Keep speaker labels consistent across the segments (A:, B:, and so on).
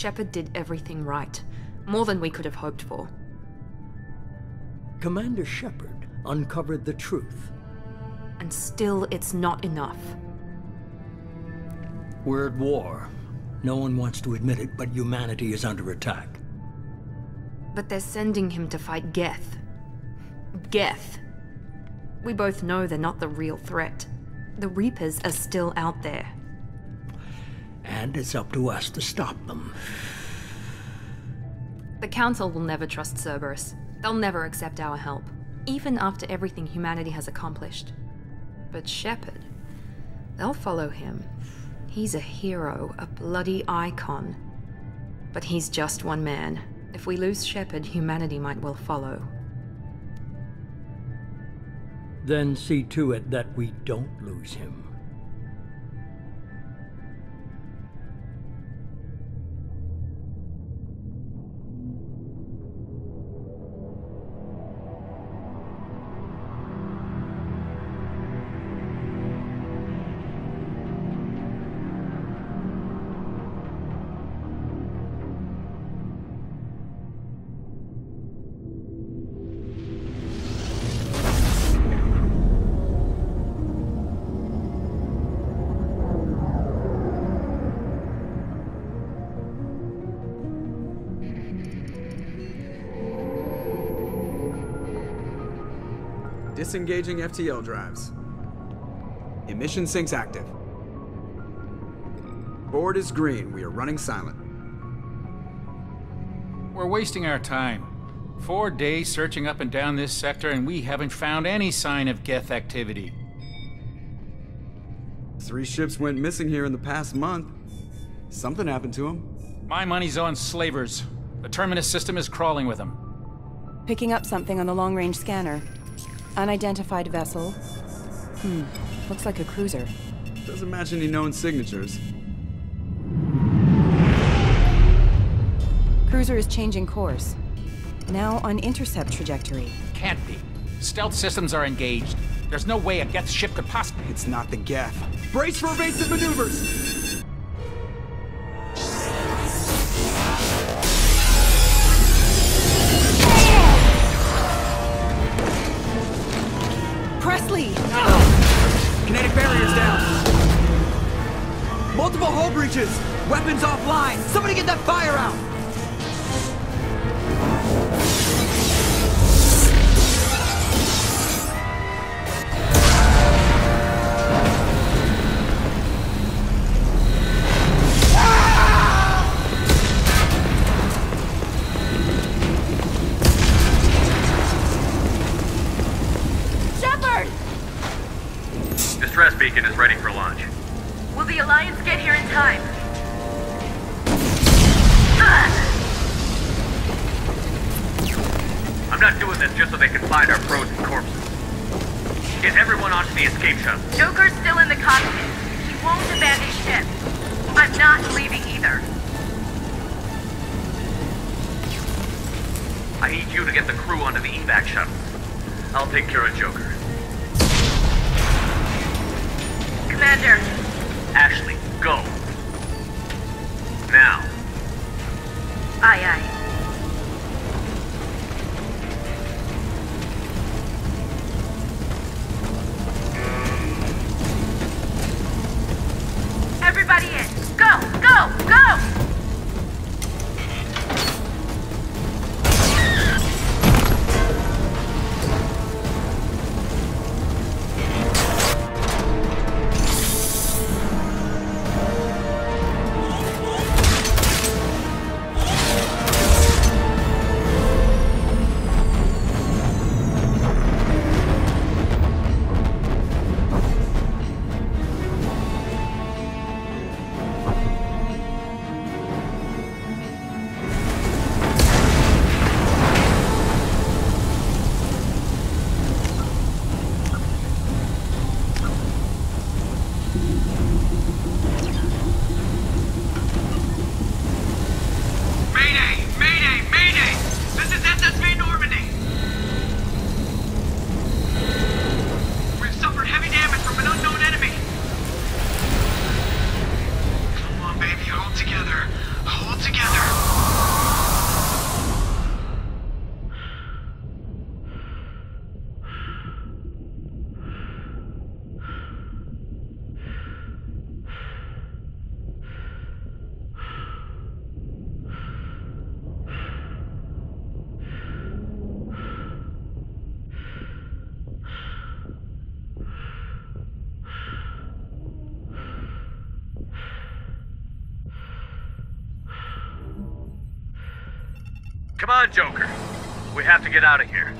A: Shepard did everything right. More than we could have hoped for.
B: Commander Shepard uncovered the truth.
A: And still, it's not enough.
B: We're at war. No one wants to admit it, but humanity is under attack.
A: But they're sending him to fight Geth. Geth. We both know they're not the real threat. The Reapers are still out there.
B: And it's up to us to stop them.
A: The Council will never trust Cerberus. They'll never accept our help, even after everything humanity has accomplished. But Shepard, they'll follow him. He's a hero, a bloody icon. But he's just one man. If we lose Shepard, humanity might well follow.
B: Then see to it that we don't lose him.
C: Disengaging FTL drives. Emission sinks active. Board is green. We are running silent.
D: We're wasting our time. 4 days searching up and down this sector, and we haven't found any sign of Geth activity.
C: 3 ships went missing here in the past month. Something happened to them.
D: My money's on slavers. The Terminus system is crawling with them.
E: Picking up something on the long-range scanner. Unidentified vessel. Looks like a cruiser.
C: Doesn't match any known signatures.
E: Cruiser is changing course. Now on intercept trajectory.
D: Can't be. Stealth systems are engaged. There's no way a Geth ship could possibly...
C: It's not the Geth. Brace for evasive maneuvers!
E: Presley!
C: Kinetic barriers down. Multiple hull breaches. Weapons offline. Somebody get that fire out.
F: Distress beacon is ready for launch.
G: Will the Alliance get here in time?
F: I'm not doing this just so they can find our frozen corpses. Get everyone onto the escape shuttle.
G: Joker's still in the cockpit. He won't abandon ship. I'm not leaving either.
F: I need you to get the crew onto the evac shuttle. I'll take care of Joker.
G: Commander.
F: Ashley, go. Now.
G: Aye, aye. Everybody in. Go, go, go!
F: Come on, Joker. We have to get out of here.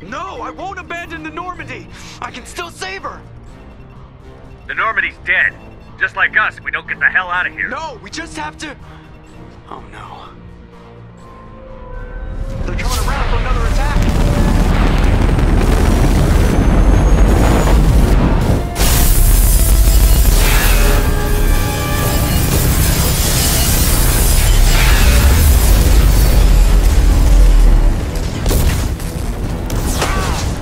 C: No, I won't abandon the Normandy. I can still save her.
F: The Normandy's dead. Just like us, we don't get the hell out of here.
C: No, we just have to... Oh no. They're coming around for another attack.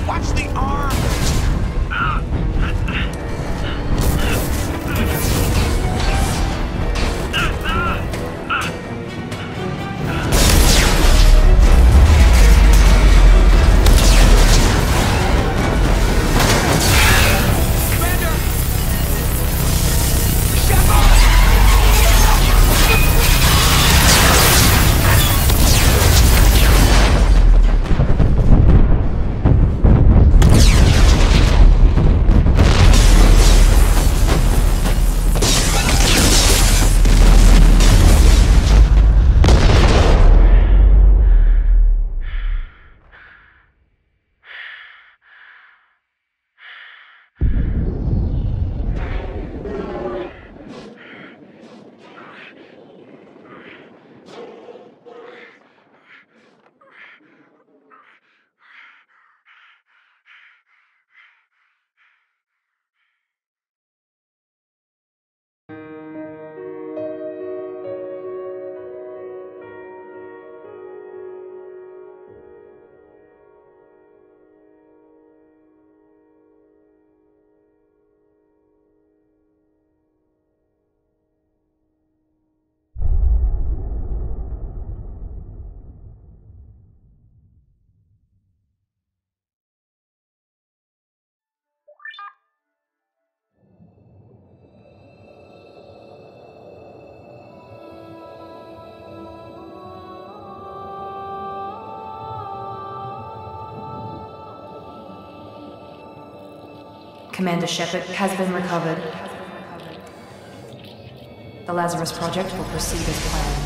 C: Watch the arm!
A: Commander Shepard has been recovered. The Lazarus Project will proceed as planned.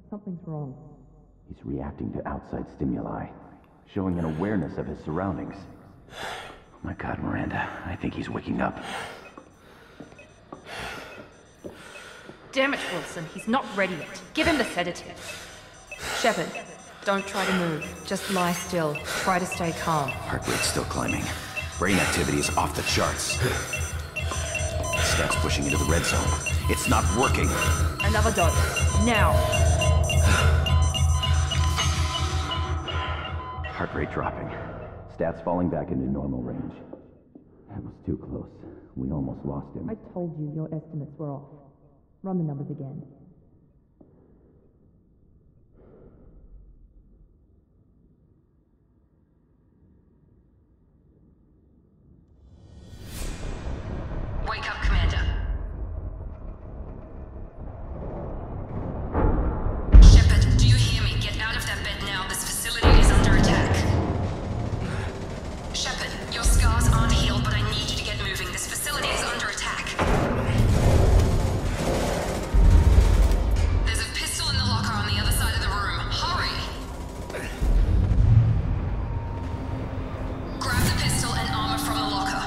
E: Something's wrong.
H: He's reacting to outside stimuli, showing an awareness of his surroundings. Oh my God, Miranda, I think he's waking up.
A: Damn it, Wilson, he's not ready yet. Give him the sedative. Shepard, don't try to move. Just lie still. Try to stay calm.
H: Heart rate's still climbing. Brain activity is off the charts. Steps pushing into the red zone. It's not working.
A: Another dose. Now.
H: Heart rate dropping. Stats falling back into normal range. That was too close. We almost lost him.
E: I told you your estimates were off. Run the numbers again.
A: Wake up, Commander. Shepard, do you hear me? Get out of that bed now. This facility is under attack. Shepard, your scars aren't healed, but I need you to get moving. This facility is under attack. There's a pistol in the locker on the other side of the room. Hurry! Grab the pistol and armor from the locker.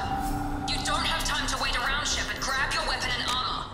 A: You don't have time to wait around, Shepard. Grab your weapon and armor.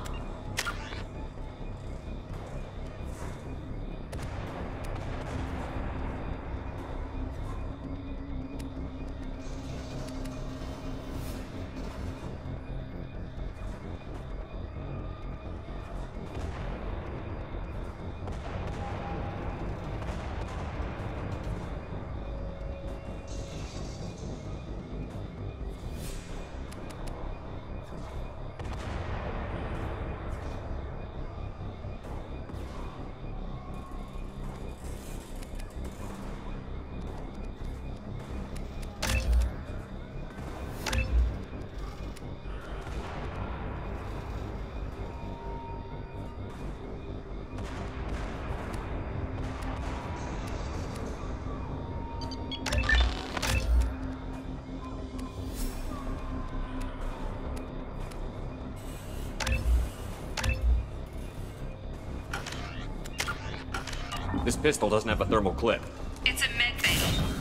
I: This pistol doesn't have a thermal clip.
J: It's a med bay.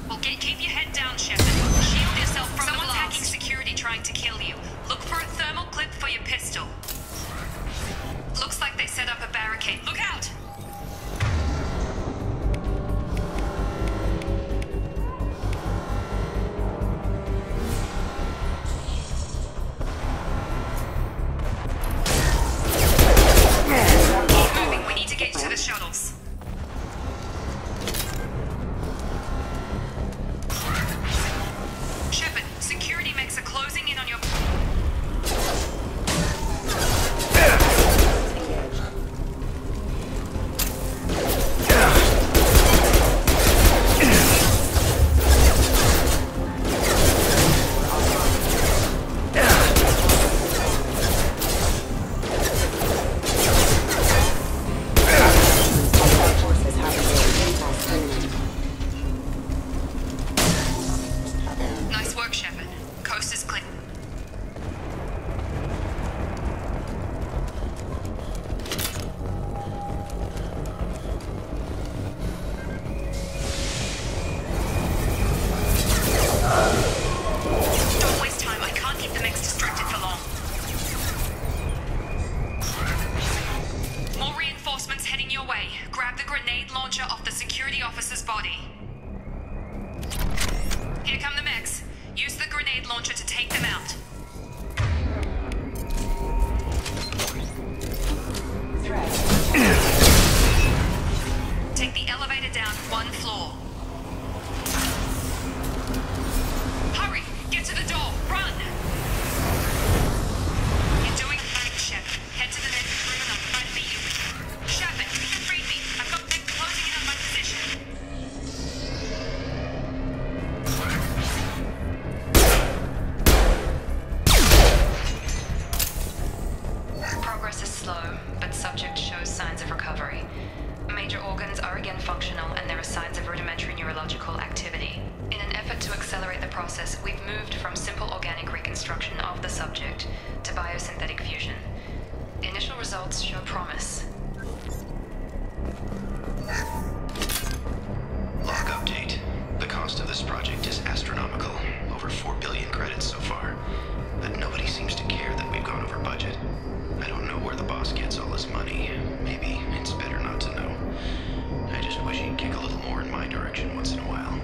J: Well, keep your head down, Shepard. Shield yourself from the blast. Someone's hacking security trying to kill you. Look for a thermal clip for your pistol. Looks like they set up a barricade. Look out! Keep moving. We need to get to the shuttles. Shepard, security mechs are closing in on your... Nice work, Shepard. Coast is clear. Don't waste time. I can't keep the mechs distracted for long. More reinforcements heading your way. Grab the grenade launcher off the security officer's body. Here come the mechs. Use the grenade launcher to take them out. Take the elevator down 1 floor. Hurry! Get to the door! Run! You're doing fine, Shepard. Head to the next room and I'll try to meet you. Shepard, read me. I've got them closing in on my position. Progress is slow, but subject shows signs of recovery. Major organs are again functional, and there are signs of rudimentary neurological activity. In an effort to accelerate the process, we've moved from simple organic reconstruction of the subject to biosynthetic fusion. Initial results show promise.
K: Log update. The cost of this project is astronomical. Over 4 billion credits so far. But nobody seems to care that we've gone over budget. I don't know where the boss gets all this money. Maybe it's better not to know. I just wish he'd kick a little more in my direction once in a while.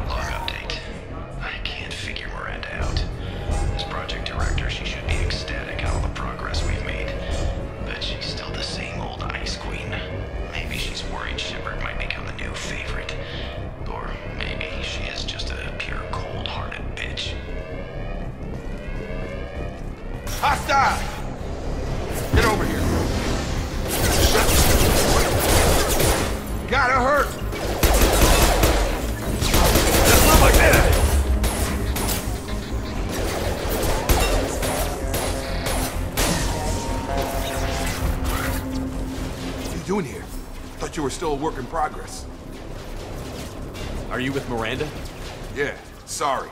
K: Log update. I can't figure Miranda out. As project director, she should be ecstatic at all the progress we've made. But she's still the same old ice queen. Maybe she's worried Shepard might become the new favorite. Or maybe she is just a pure cold-hearted bitch.
L: Hostile! Get over here. Gotta hurt! Just move like that! What are you doing here? Thought you were still a work in progress.
I: Are you with Miranda?
L: Yeah, sorry.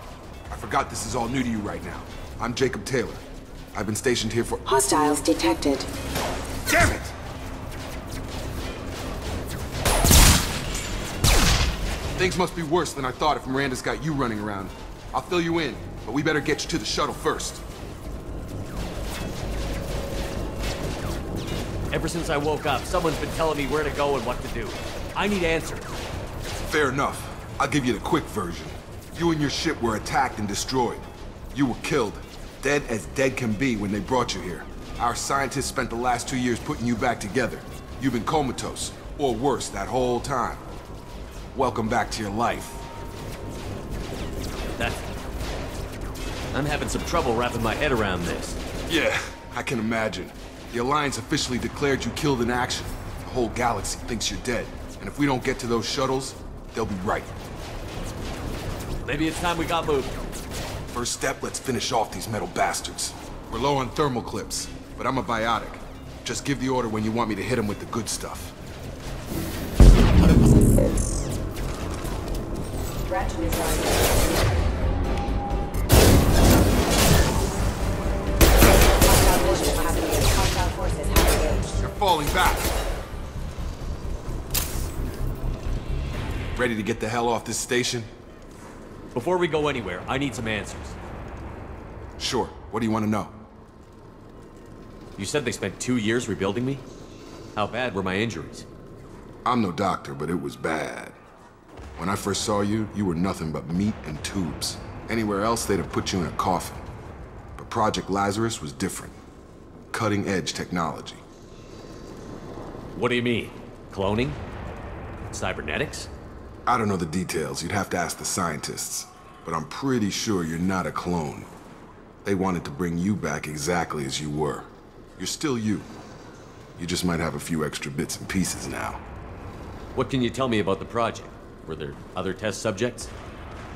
L: I forgot this is all new to you right now. I'm Jacob Taylor. I've been stationed here for—
M: Hostiles detected.
L: Damn it! Things must be worse than I thought if Miranda's got you running around. I'll fill you in, but we better get you to the shuttle first.
I: Ever since I woke up, someone's been telling me where to go and what to do. I need answers.
L: Fair enough. I'll give you the quick version. You and your ship were attacked and destroyed. You were killed. Dead as dead can be when they brought you here. Our scientists spent the last 2 years putting you back together. You've been comatose, or worse, that whole time. Welcome back to your life.
I: I'm having some trouble wrapping my head around this.
L: Yeah, I can imagine. The Alliance officially declared you killed in action. The whole galaxy thinks you're dead. And if we don't get to those shuttles, they'll be right.
I: Maybe it's time we got moving.
L: First step, let's finish off these metal bastards. We're low on thermal clips, but I'm a biotic. Just give the order when you want me to hit him with the good stuff. They're falling back. Ready to get the hell off this station?
I: Before we go anywhere, I need some answers.
L: Sure. What do you want to know?
I: You said they spent 2 years rebuilding me? How bad were my injuries?
L: I'm no doctor, but it was bad. When I first saw you, you were nothing but meat and tubes. Anywhere else, they'd have put you in a coffin. But Project Lazarus was different. Cutting-edge technology.
I: What do you mean? Cloning? Cybernetics?
L: I don't know the details. You'd have to ask the scientists. But I'm pretty sure you're not a clone. They wanted to bring you back exactly as you were. You're still you. You just might have a few extra bits and pieces now.
I: What can you tell me about the project? Were there other test subjects?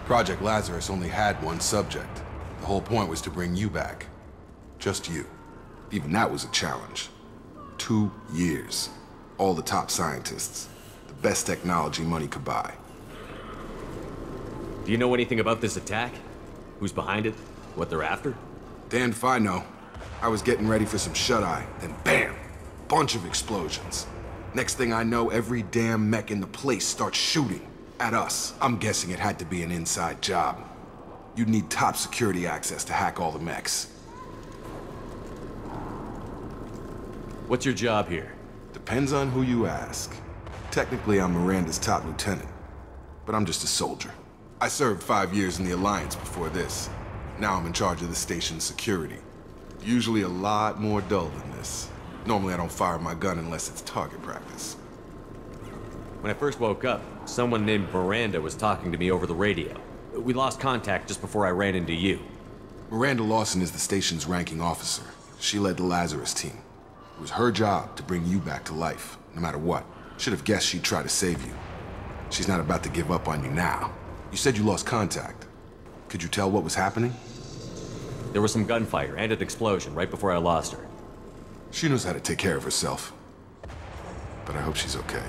L: Project Lazarus only had one subject. The whole point was to bring you back. Just you. Even that was a challenge. 2 years. All the top scientists. The best technology money could buy.
I: Do you know anything about this attack? Who's behind it? What they're after?
L: Damned if I know. I was getting ready for some shut-eye, then bam! Bunch of explosions. Next thing I know, every damn mech in the place starts shooting. At us. I'm guessing it had to be an inside job. You'd need top security access to hack all the mechs.
I: What's your job here?
L: Depends on who you ask. Technically, I'm Miranda's top lieutenant. But I'm just a soldier. I served 5 years in the Alliance before this. Now I'm in charge of the station's security. Usually a lot more dull than this. Normally I don't fire my gun unless it's target practice.
I: When I first woke up, someone named Miranda was talking to me over the radio. We lost contact just before I ran into you.
L: Miranda Lawson is the station's ranking officer. She led the Lazarus team. It was her job to bring you back to life, no matter what. Should have guessed she'd try to save you. She's not about to give up on you now. You said you lost contact. Could you tell what was happening?
I: There was some gunfire and an explosion right before I lost her.
L: She knows how to take care of herself. But I hope she's okay.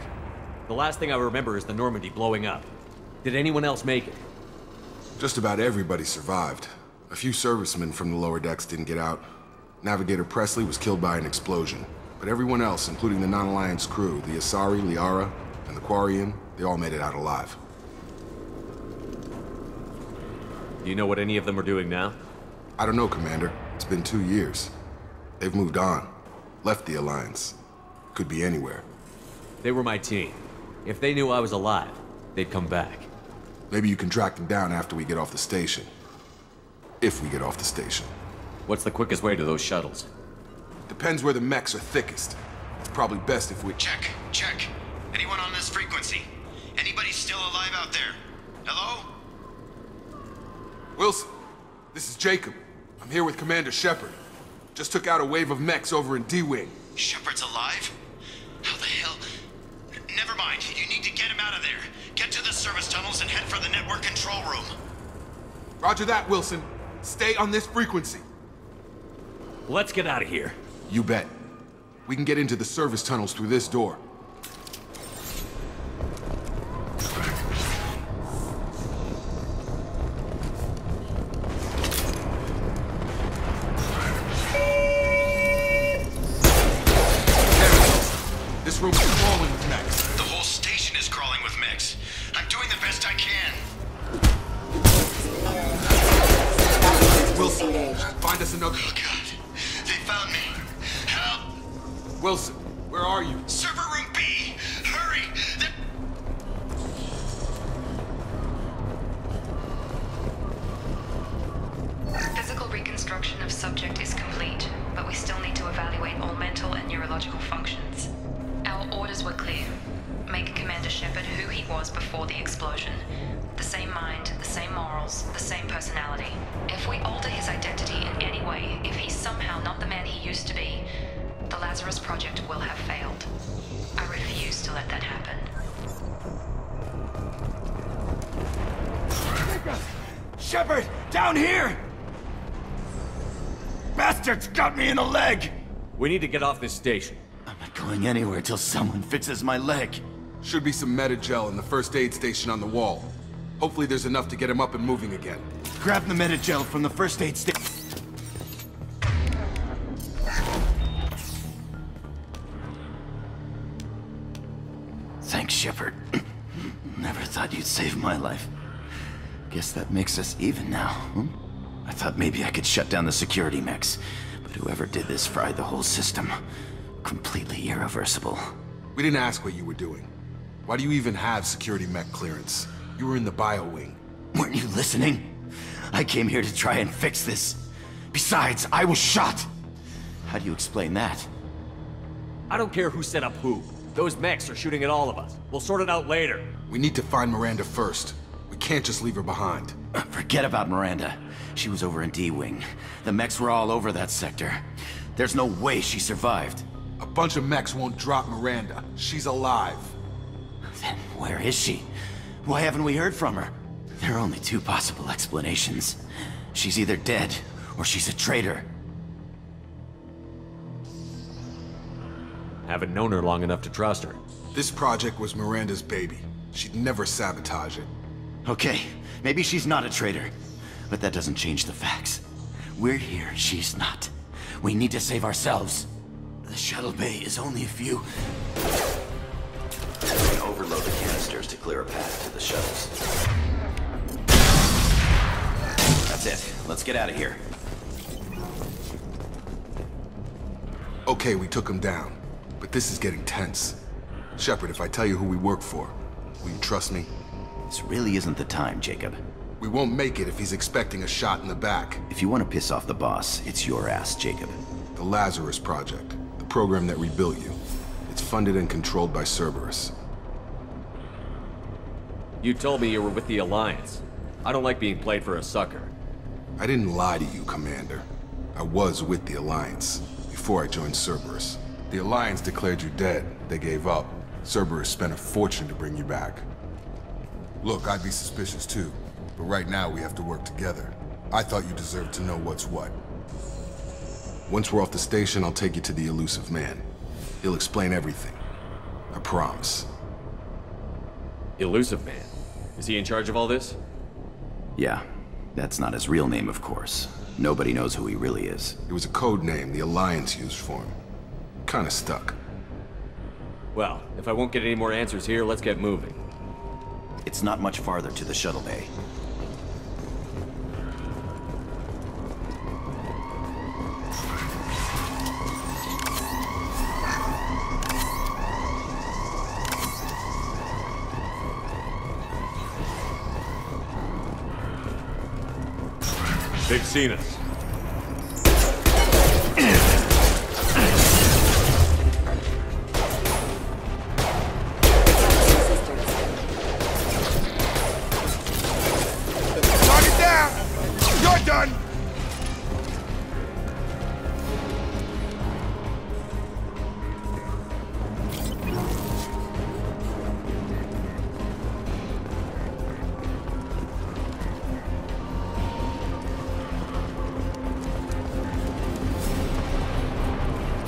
I: The last thing I remember is the Normandy blowing up. Did anyone else make it?
L: Just about everybody survived. A few servicemen from the lower decks didn't get out. Navigator Presley was killed by an explosion. But everyone else, including the non-Alliance crew, the Asari, Liara, and the Quarian, they all made it out alive.
I: Do you know what any of them are doing now?
L: I don't know, Commander. It's been 2 years. They've moved on. Left the Alliance. Could be anywhere.
I: They were my team. If they knew I was alive, they'd come back.
L: Maybe you can track them down after we get off the station. If we get off the station.
I: What's the quickest way to those shuttles?
L: Depends where the mechs are thickest. It's probably best if we...
K: Check. Anyone on this frequency? Anybody still alive out there? Hello?
L: Wilson, this is Jacob. I'm here with Commander Shepard. Just took out a wave of mechs over in D-Wing.
K: Shepard's alive? How the hell? Never mind. You need to get him out of there. Get to the service tunnels and head for the network control room.
L: Roger that, Wilson. Stay on this frequency.
I: Let's get out of here.
L: You bet. We can get into the service tunnels through this door. This room is crawling with mechs.
K: The whole station is crawling with mechs. I'm doing the best I can.
L: Wilson, find us another...
K: Oh, God. They found me. Help!
L: Wilson, where are you?
K: Server room B! Hurry!
J: Physical reconstruction of subject is complete, but we still need to evaluate all mental and neurological functions. Our orders were clear. Make Commander Shepard who he was before the explosion. The same mind, the same morals, the same personality. If we alter his identity in any way, if he's somehow not the man he used to be, the Lazarus Project will have failed. I refuse to let that happen.
M: Shepard, down here! Bastards got me in the leg!
I: We need to get off this station.
H: I'm not going anywhere till someone fixes my leg.
L: Should be some Medi-gel in the first aid station on the wall. Hopefully there's enough to get him up and moving again.
H: Grab the Medi-gel from the first aid station. Thanks, Shepard. Never thought you'd save my life. Guess that makes us even now, hmm? I thought maybe I could shut down the security mechs, but whoever did this fried the whole system. Completely irreversible.
L: We didn't ask what you were doing. Why do you even have security mech clearance? You were in the bio wing.
H: Weren't you listening? I came here to try and fix this. Besides, I was shot. How do you explain that?
I: I don't care who set up who. Those mechs are shooting at all of us. We'll sort it out later.
L: We need to find Miranda first. We can't just leave her behind.
H: Forget about Miranda. She was over in D-Wing. The mechs were all over that sector. There's no way she survived.
L: A bunch of mechs won't drop Miranda. She's alive.
H: Then where is she? Why haven't we heard from her? There are only two possible explanations. She's either dead, or she's a traitor.
I: Haven't known her long enough to trust her.
L: This project was Miranda's baby. She'd never sabotage it.
H: Okay, maybe she's not a traitor. But that doesn't change the facts. We're here, she's not. We need to save ourselves. The shuttle bay is only a few... We can overload the canisters to clear a path to the shuttles. That's it. Let's get out of here.
L: Okay, we took him down. But this is getting tense. Shepard, if I tell you who we work for, will you trust me?
H: This really isn't the time, Jacob.
L: We won't make it if he's expecting a shot in the back.
H: If you want to piss off the boss, it's your ass, Jacob.
L: The Lazarus Project. The program that rebuilt you. It's funded and controlled by Cerberus.
I: You told me you were with the Alliance. I don't like being played for a sucker.
L: I didn't lie to you, Commander. I was with the Alliance, before I joined Cerberus. The Alliance declared you dead. They gave up. Cerberus spent a fortune to bring you back. Look, I'd be suspicious too, but right now we have to work together. I thought you deserved to know what's what. Once we're off the station, I'll take you to the Illusive Man. He'll explain everything. I promise.
I: Illusive Man? Is he in charge of all this?
H: Yeah. That's not his real name, of course. Nobody knows who he really is.
L: It was a code name the Alliance used for him. Kinda stuck.
I: Well, if I won't get any more answers here, let's get moving.
H: It's not much farther to the shuttle bay.
I: They've seen us.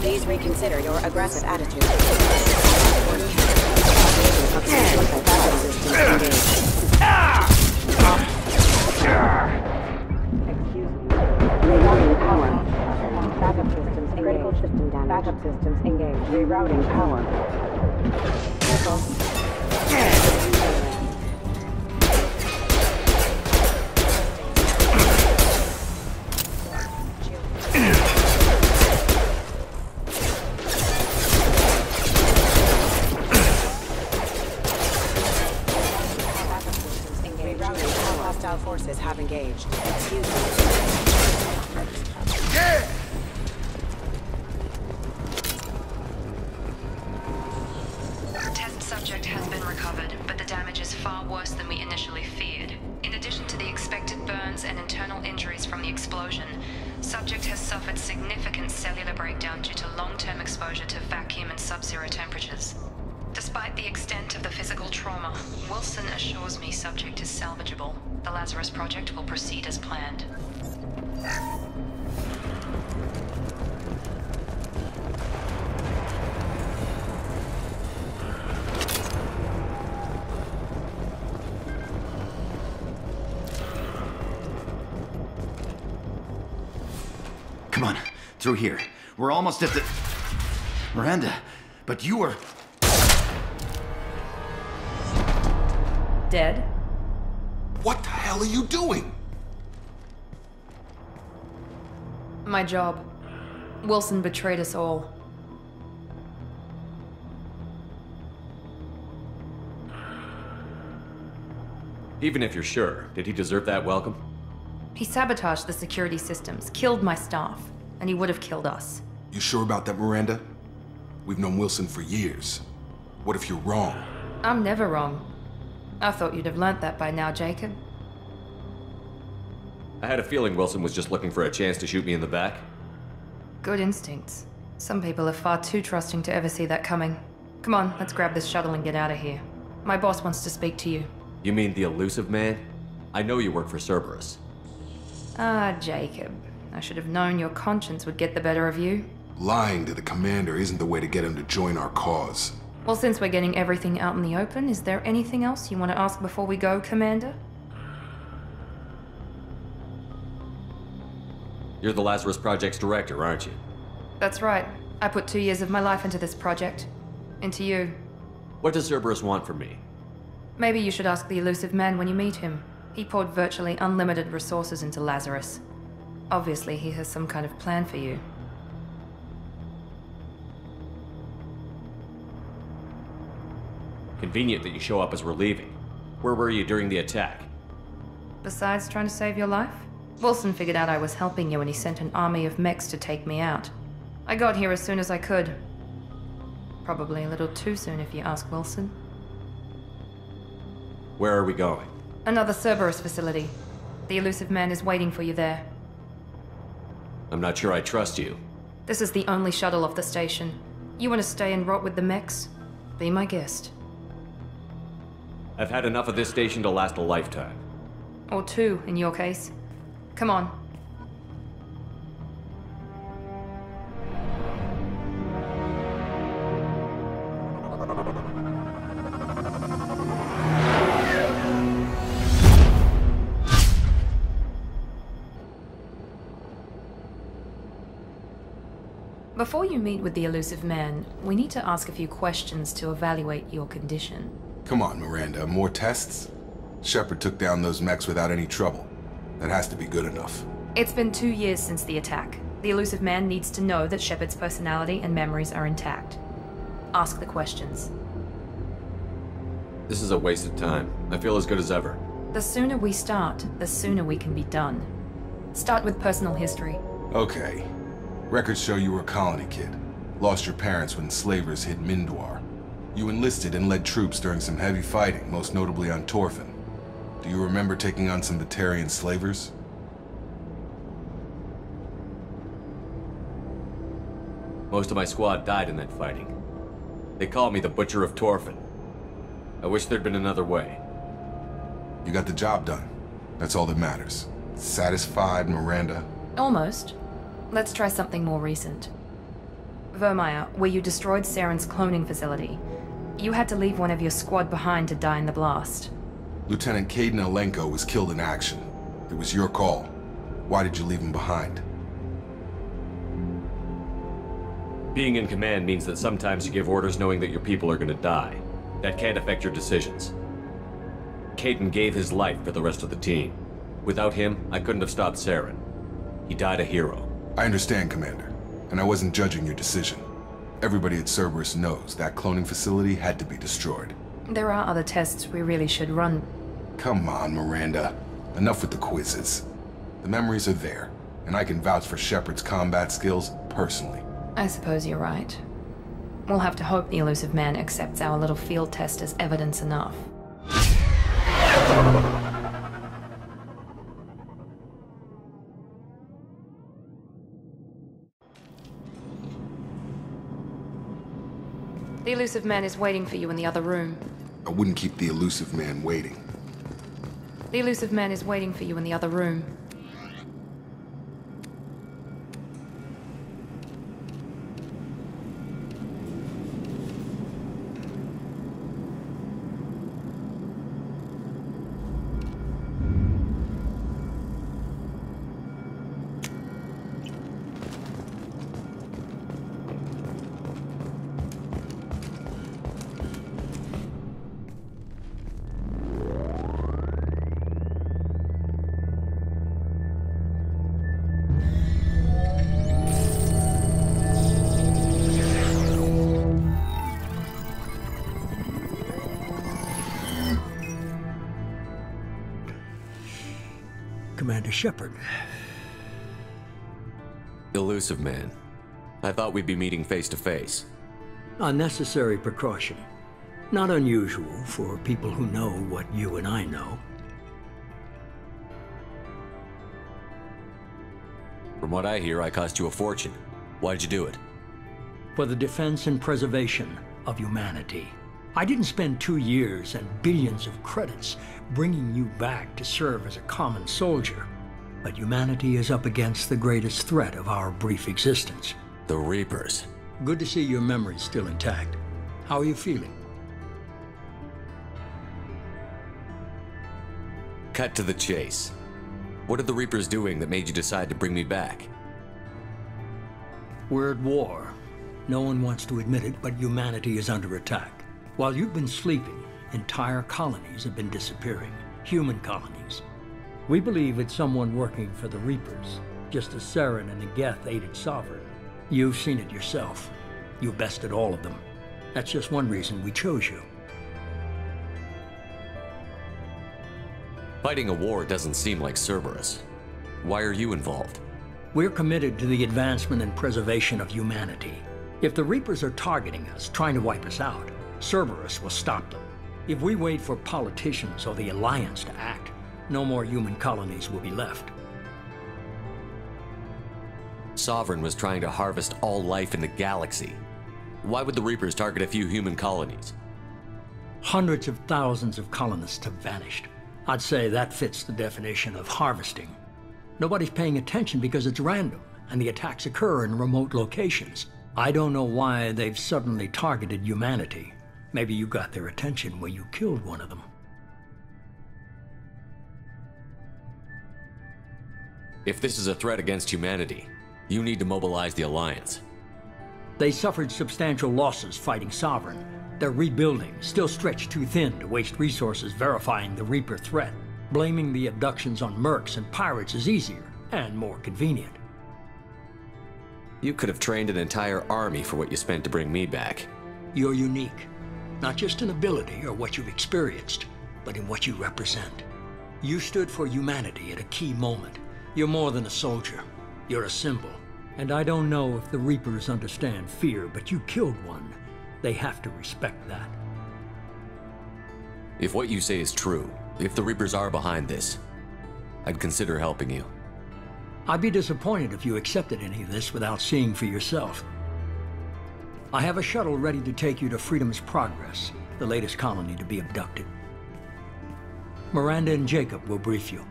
E: Please reconsider your aggressive attitude. Backup systems engaged. Critical system damage. Backup systems engaged. Rerouting power. Hostile forces have engaged. Excuse me.
L: Yeah!
J: Test subject has been recovered, but the damage is far worse than we initially feared. In addition to the expected burns and internal injuries from the explosion, subject has suffered significant cellular breakdown due to long-term exposure to vacuum and sub-zero temperatures. Despite the extent of the physical trauma, Wilson assures me subject is salvageable. The Lazarus Project will proceed as planned.
H: Come on, through here. We're almost at the... Miranda, but you were...
A: Dead?
L: What the hell are you doing?
A: My job. Wilson betrayed us all.
I: Even if you're sure, did he deserve that welcome?
A: He sabotaged the security systems, killed my staff, and he would have killed us.
L: You sure about that, Miranda? We've known Wilson for years. What if you're wrong?
A: I'm never wrong. I thought you'd have learnt that by now, Jacob.
I: I had a feeling Wilson was just looking for a chance to shoot me in the back.
A: Good instincts. Some people are far too trusting to ever see that coming. Come on, let's grab this shuttle and get out of here. My boss wants to speak to you.
I: You mean the Illusive Man? I know you work for Cerberus.
A: Ah, Jacob. I should have known your conscience would get the better of you.
L: Lying to the commander isn't the way to get him to join our cause.
A: Well, since we're getting everything out in the open, is there anything else you want to ask before we go, Commander?
I: You're the Lazarus Project's director, aren't you?
A: That's right. I put 2 years of my life into this project. Into you.
I: What does Cerberus want from me?
A: Maybe you should ask the Illusive Man when you meet him. He poured virtually unlimited resources into Lazarus. Obviously, he has some kind of plan for you.
I: Convenient that you show up as we're leaving. Where were you during the attack?
A: Besides trying to save your life? Wilson figured out I was helping you and he sent an army of mechs to take me out. I got here as soon as I could. Probably a little too soon if you ask Wilson.
I: Where are we going?
A: Another Cerberus facility. The Illusive Man is waiting for you there.
I: I'm not sure I trust you.
A: This is the only shuttle off the station. You want to stay and rot with the mechs? Be my guest.
I: I've had enough of this station to last a lifetime.
A: Or 2, in your case. Come on. Before you meet with the Illusive Man, we need to ask a few questions to evaluate your condition.
L: Come on, Miranda, more tests? Shepard took down those mechs without any trouble. That has to be good enough.
A: It's been 2 years since the attack. The Illusive Man needs to know that Shepard's personality and memories are intact. Ask the questions.
I: This is a waste of time. I feel as good as ever.
A: The sooner we start, the sooner we can be done. Start with personal history.
L: Okay. Records show you were a colony kid. Lost your parents when slavers hit Mindwar. You enlisted and led troops during some heavy fighting, most notably on Torfin. Do you remember taking on some Batarian slavers?
I: Most of my squad died in that fighting. They called me the Butcher of Torfin. I wish there'd been another way.
L: You got the job done. That's all that matters. Satisfied, Miranda?
A: Almost. Let's try something more recent. Vermeer, where you destroyed Saren's cloning facility. You had to leave one of your squad behind to die in the blast.
L: Lieutenant Caden Alenko was killed in action. It was your call. Why did you leave him behind?
I: Being in command means that sometimes you give orders knowing that your people are gonna die. That can't affect your decisions. Caden gave his life for the rest of the team. Without him, I couldn't have stopped Saren. He died a hero.
L: I understand, Commander, and I wasn't judging your decision. Everybody at Cerberus knows that cloning facility had to be destroyed.
A: There are other tests we really should run.
L: Come on, Miranda. Enough with the quizzes. The memories are there, and I can vouch for Shepard's combat skills personally.
A: I suppose you're right. We'll have to hope the Illusive Man accepts our little field test as evidence enough. The Illusive Man is waiting for you in the other room.
L: I wouldn't keep the Illusive Man waiting.
A: The Illusive Man is waiting for you in the other room.
B: Commander Shepard.
I: Illusive Man. I thought we'd be meeting face to face.
B: A necessary precaution. Not unusual for people who know what you and I know.
I: From what I hear, I cost you a fortune. Why'd you do it?
B: For the defense and preservation of humanity. I didn't spend 2 years and billions of credits bringing you back to serve as a common soldier. But humanity is up against the greatest threat of our brief existence.
I: The Reapers.
B: Good to see your memory's still intact. How are you feeling?
I: Cut to the chase. What are the Reapers doing that made you decide to bring me back?
B: We're at war. No one wants to admit it, but humanity is under attack. While you've been sleeping, entire colonies have been disappearing. Human colonies. We believe it's someone working for the Reapers, just as Saren and Geth aided Sovereign. You've seen it yourself. You bested all of them. That's just one reason we chose you.
I: Fighting a war doesn't seem like Cerberus. Why are you involved?
B: We're committed to the advancement and preservation of humanity. If the Reapers are targeting us, trying to wipe us out, Cerberus will stop them. If we wait for politicians or the Alliance to act, no more human colonies will be left.
I: Sovereign was trying to harvest all life in the galaxy. Why would the Reapers target a few human colonies?
B: Hundreds of thousands of colonists have vanished. I'd say that fits the definition of harvesting. Nobody's paying attention because it's random, and the attacks occur in remote locations. I don't know why they've suddenly targeted humanity. Maybe you got their attention when you killed one of them.
I: If this is a threat against humanity, you need to mobilize the Alliance.
B: They suffered substantial losses fighting Sovereign. They're rebuilding, still stretched too thin to waste resources verifying the Reaper threat. Blaming the abductions on mercs and pirates is easier and more convenient.
I: You could have trained an entire army for what you spent to bring me back.
B: You're unique, not just in ability or what you've experienced, but in what you represent. You stood for humanity at a key moment. You're more than a soldier. You're a symbol. And I don't know if the Reapers understand fear, but you killed one. They have to respect that.
I: If what you say is true, if the Reapers are behind this, I'd consider helping you.
B: I'd be disappointed if you accepted any of this without seeing for yourself. I have a shuttle ready to take you to Freedom's Progress, the latest colony to be abducted. Miranda and Jacob will brief you.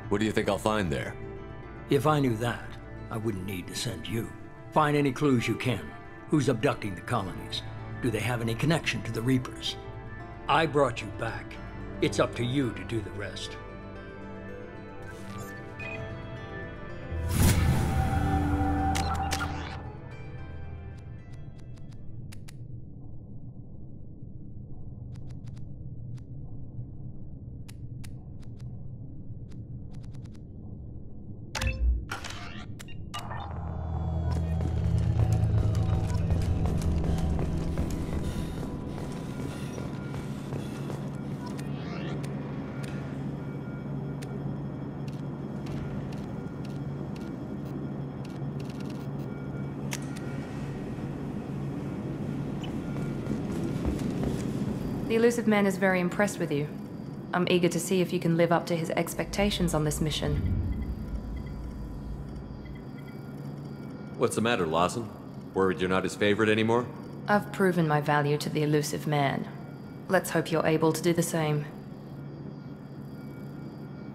I: What do you think I'll find there?
B: If I knew that, I wouldn't need to send you. Find any clues you can. Who's abducting the colonies? Do they have any connection to the Reapers? I brought you back. It's up to you to do the rest.
A: The Illusive Man is very impressed with you. I'm eager to see if you can live up to his expectations on this mission.
I: What's the matter, Lawson? Worried you're not his favorite anymore?
A: I've proven my value to the Illusive Man. Let's hope you're able to do the same.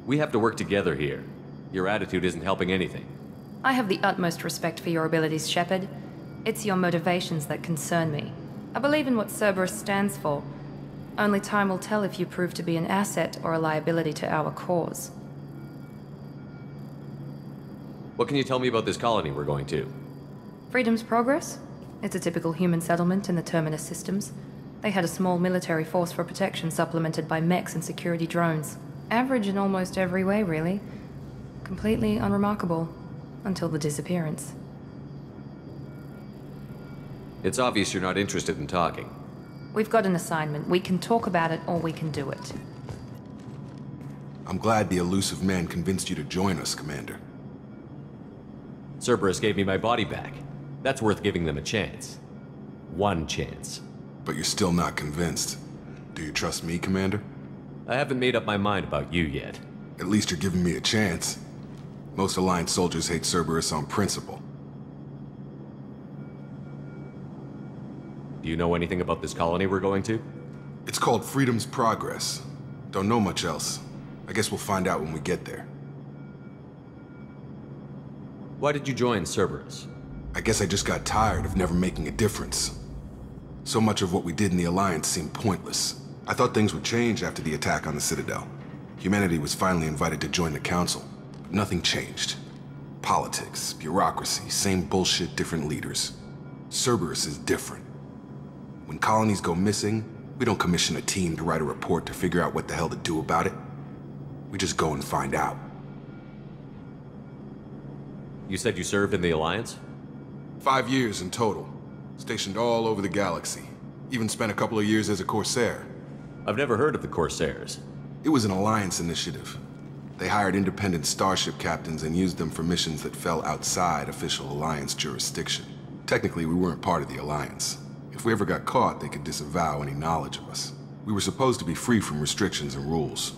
I: We have to work together here. Your attitude isn't helping anything.
A: I have the utmost respect for your abilities, Shepard. It's your motivations that concern me. I believe in what Cerberus stands for. Only time will tell if you prove to be an asset or a liability to our cause.
I: What can you tell me about this colony we're going to?
A: Freedom's Progress? It's a typical human settlement in the Terminus systems. They had a small military force for protection supplemented by mechs and security drones. Average in almost every way, really. Completely unremarkable. Until the disappearance.
I: It's obvious you're not interested in talking.
A: We've got an assignment. We can talk about it or we can do it.
L: I'm glad the Illusive Man convinced you to join us, Commander.
I: Cerberus gave me my body back. That's worth giving them a chance. One chance.
L: But you're still not convinced. Do you trust me, Commander?
I: I haven't made up my mind about you yet.
L: At least you're giving me a chance. Most Alliance soldiers hate Cerberus on principle.
I: Do you know anything about this colony we're going to?
L: It's called Freedom's Progress. Don't know much else. I guess we'll find out when we get there.
I: Why did you join Cerberus?
L: I guess I just got tired of never making a difference. So much of what we did in the Alliance seemed pointless. I thought things would change after the attack on the Citadel. Humanity was finally invited to join the Council, but nothing changed. Politics, bureaucracy, same bullshit, different leaders. Cerberus is different. When colonies go missing, we don't commission a team to write a report to figure out what the hell to do about it. We just go and find out.
I: You said you served in the Alliance?
L: 5 years in total. Stationed all over the galaxy. Even spent a couple of years as a Corsair.
I: I've never heard of the Corsairs.
L: It was an Alliance initiative. They hired independent starship captains and used them for missions that fell outside official Alliance jurisdiction. Technically, we weren't part of the Alliance. If we ever got caught, they could disavow any knowledge of us. We were supposed to be free from restrictions and rules,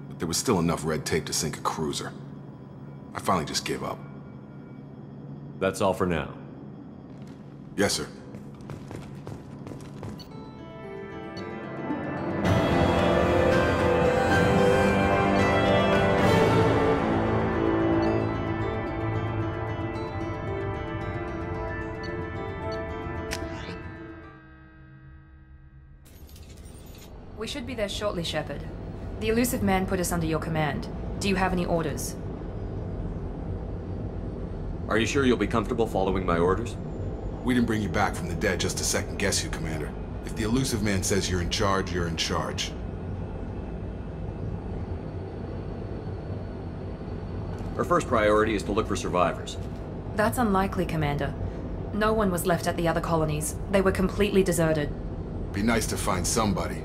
L: but there was still enough red tape to sink a cruiser. I finally just gave up.
I: That's all for now.
L: Yes, sir.
A: We should be there shortly, Shepard. The Illusive Man put us under your command. Do you have any orders?
I: Are you sure you'll be comfortable following my orders?
L: We didn't bring you back from the dead just to second guess you, Commander. If the Illusive Man says you're in charge, you're in charge.
I: Our first priority is to look for survivors.
A: That's unlikely, Commander. No one was left at the other colonies. They were completely deserted.
L: Be nice to find somebody.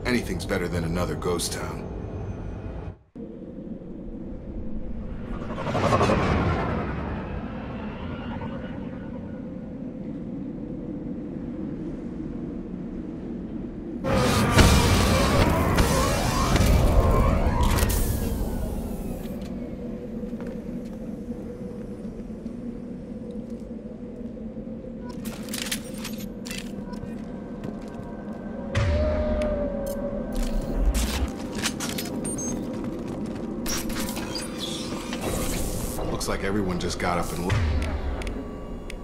L: Anything's better than another ghost town. Looks like everyone just got up and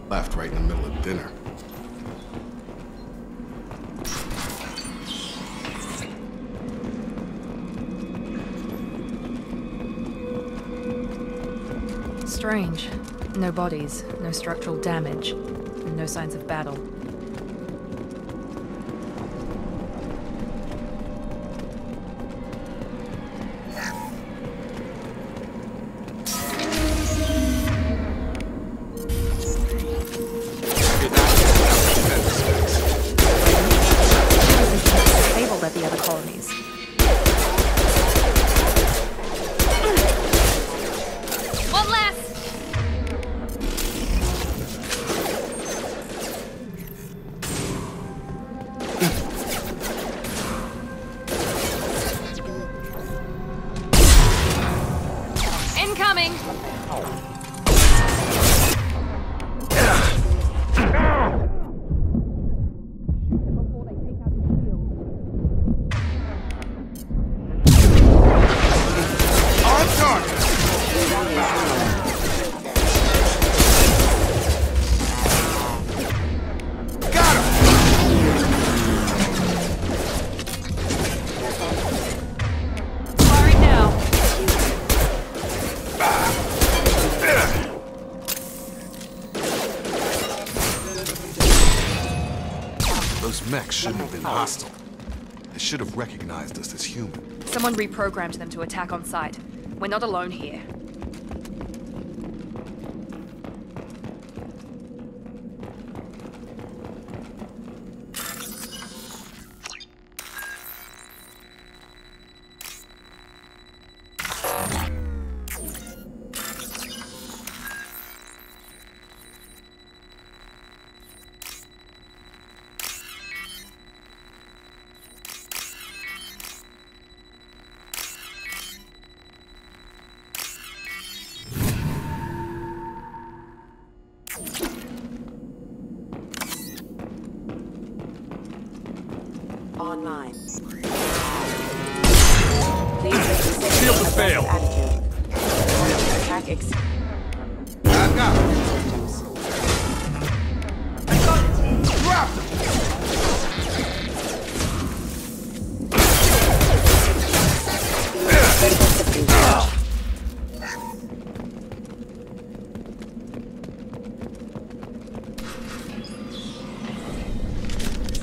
L: left right in the middle of dinner.
A: Strange. No bodies, no structural damage, and no signs of battle. Disabled at the other colonies. One less! Incoming! Firing now.
L: Those mechs shouldn't have been hostile. They should have recognized us as human.
A: Someone reprogrammed them to attack on sight. We're not alone here.
E: online.
L: Shield to fail.
E: Attack
L: Back up. Drop them.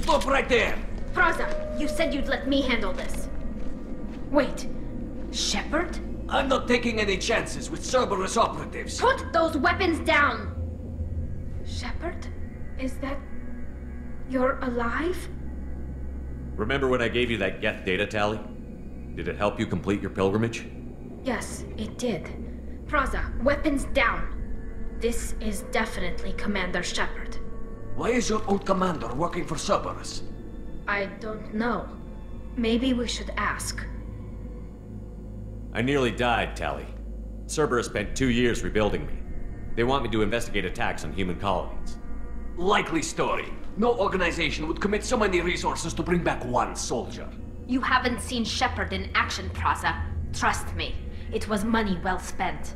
M: Stop right there!
N: Praza, you said you'd let me handle this. Wait, Shepard?
M: I'm not taking any chances with Cerberus operatives.
N: Put those weapons down! Shepard? Is that... you're alive?
I: Remember when I gave you that Geth data tally? Did it help you complete your pilgrimage?
N: Yes, it did. Praza, weapons down. This is definitely Commander Shepard.
M: Why is your old commander working for Cerberus?
N: I don't know. Maybe we should ask.
I: I nearly died, Tally. Cerberus spent 2 years rebuilding me. They want me to investigate attacks on human colonies.
M: Likely story. No organization would commit so many resources to bring back one soldier.
N: You haven't seen Shepard in action, Praza. Trust me, it was money well spent.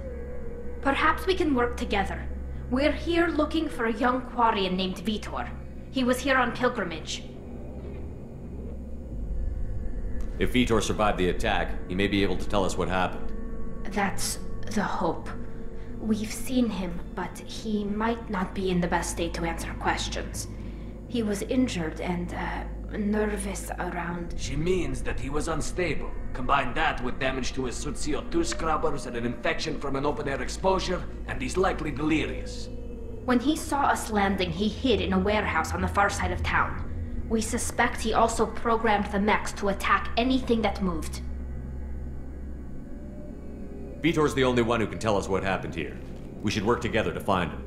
N: Perhaps we can work together. We're here looking for a young Quarian named Vitor. He was here on pilgrimage.
I: If Vitor survived the attack, he may be able to tell us what happened.
N: That's the hope. We've seen him, but he might not be in the best state to answer questions. He was injured and, nervous around...
M: She means that he was unstable. Combine that with damage to his suit CO2 scrubbers and an infection from an open-air exposure, and he's likely delirious.
N: When he saw us landing, he hid in a warehouse on the far side of town. We suspect he also programmed the mechs to attack anything that moved.
I: Vitor's the only one who can tell us what happened here. We should work together to find him.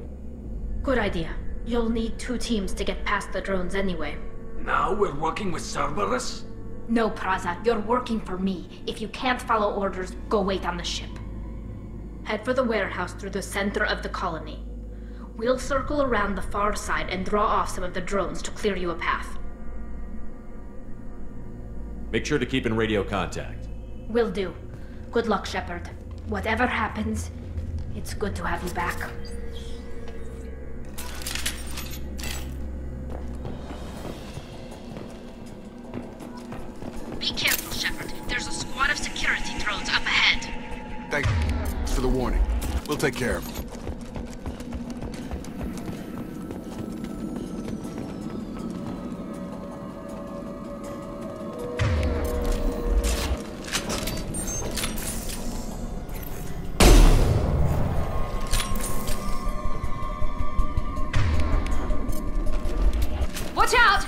N: Good idea. You'll need 2 teams to get past the drones anyway.
M: Now we're working with Cerberus?
N: No, Praza, you're working for me. If you can't follow orders, go wait on the ship. Head for the warehouse through the center of the colony. We'll circle around the far side and draw off some of the drones to clear you a path.
I: Make sure to keep in radio contact.
N: Will do. Good luck, Shepard. Whatever happens, it's good to have you back. Be careful, Shepard. There's a squad of security drones up ahead.
L: Thanks for the warning. We'll take care of them.
A: Watch out!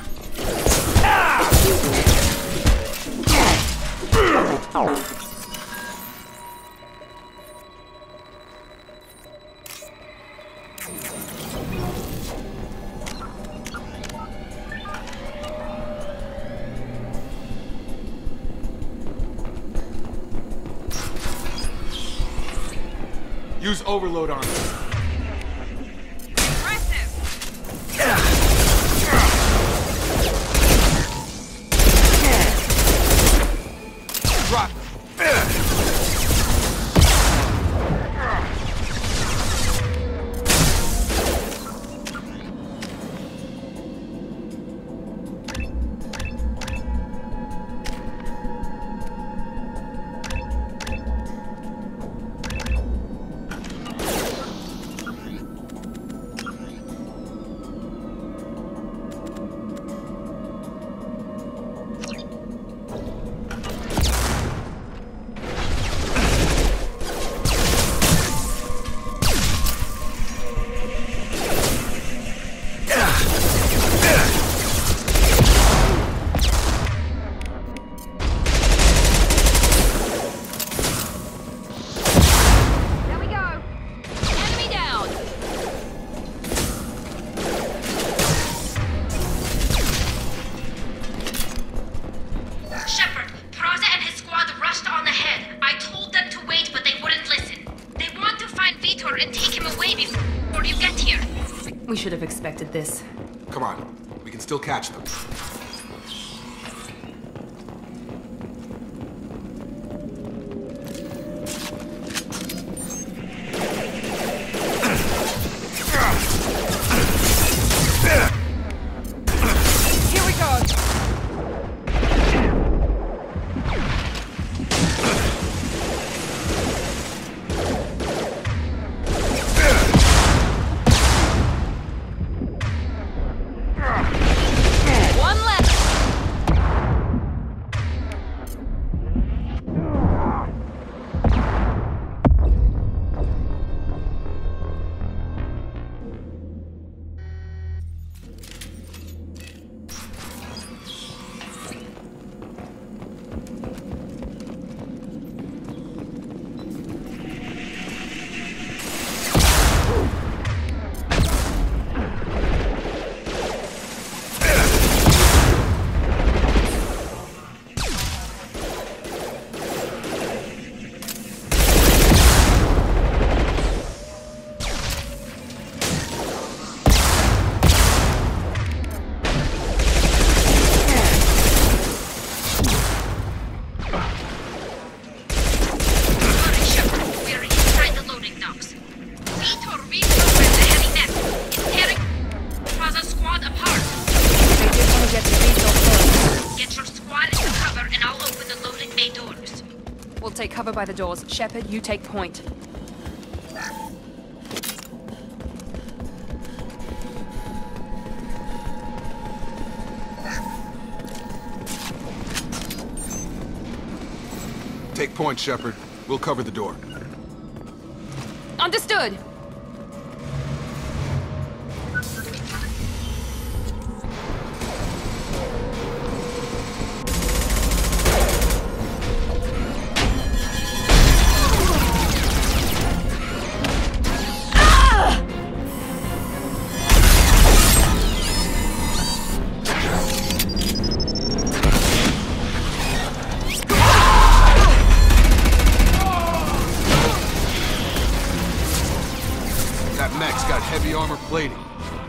L: Use overload on them.
A: We should have expected this.
L: Come on, we can still catch them.
A: take cover by the doors. Shepard, you take point.
L: Take point, Shepard. We'll cover the door.
A: Understood!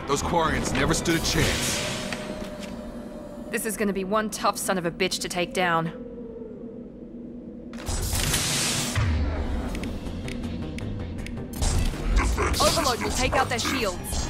L: Those Quarians never stood a chance.
A: This is gonna be one tough son of a bitch to take down. Overload will take out their shields.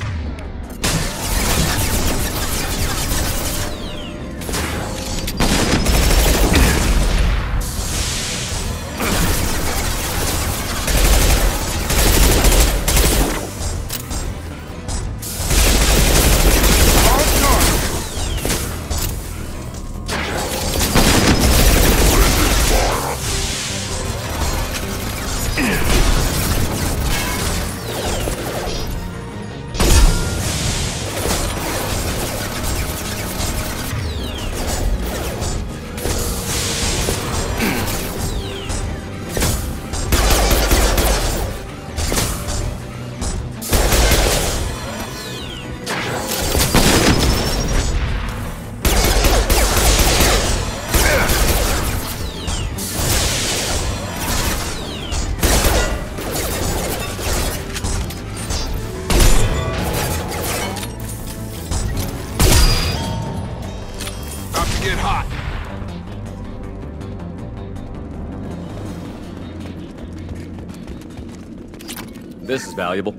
I: This is valuable.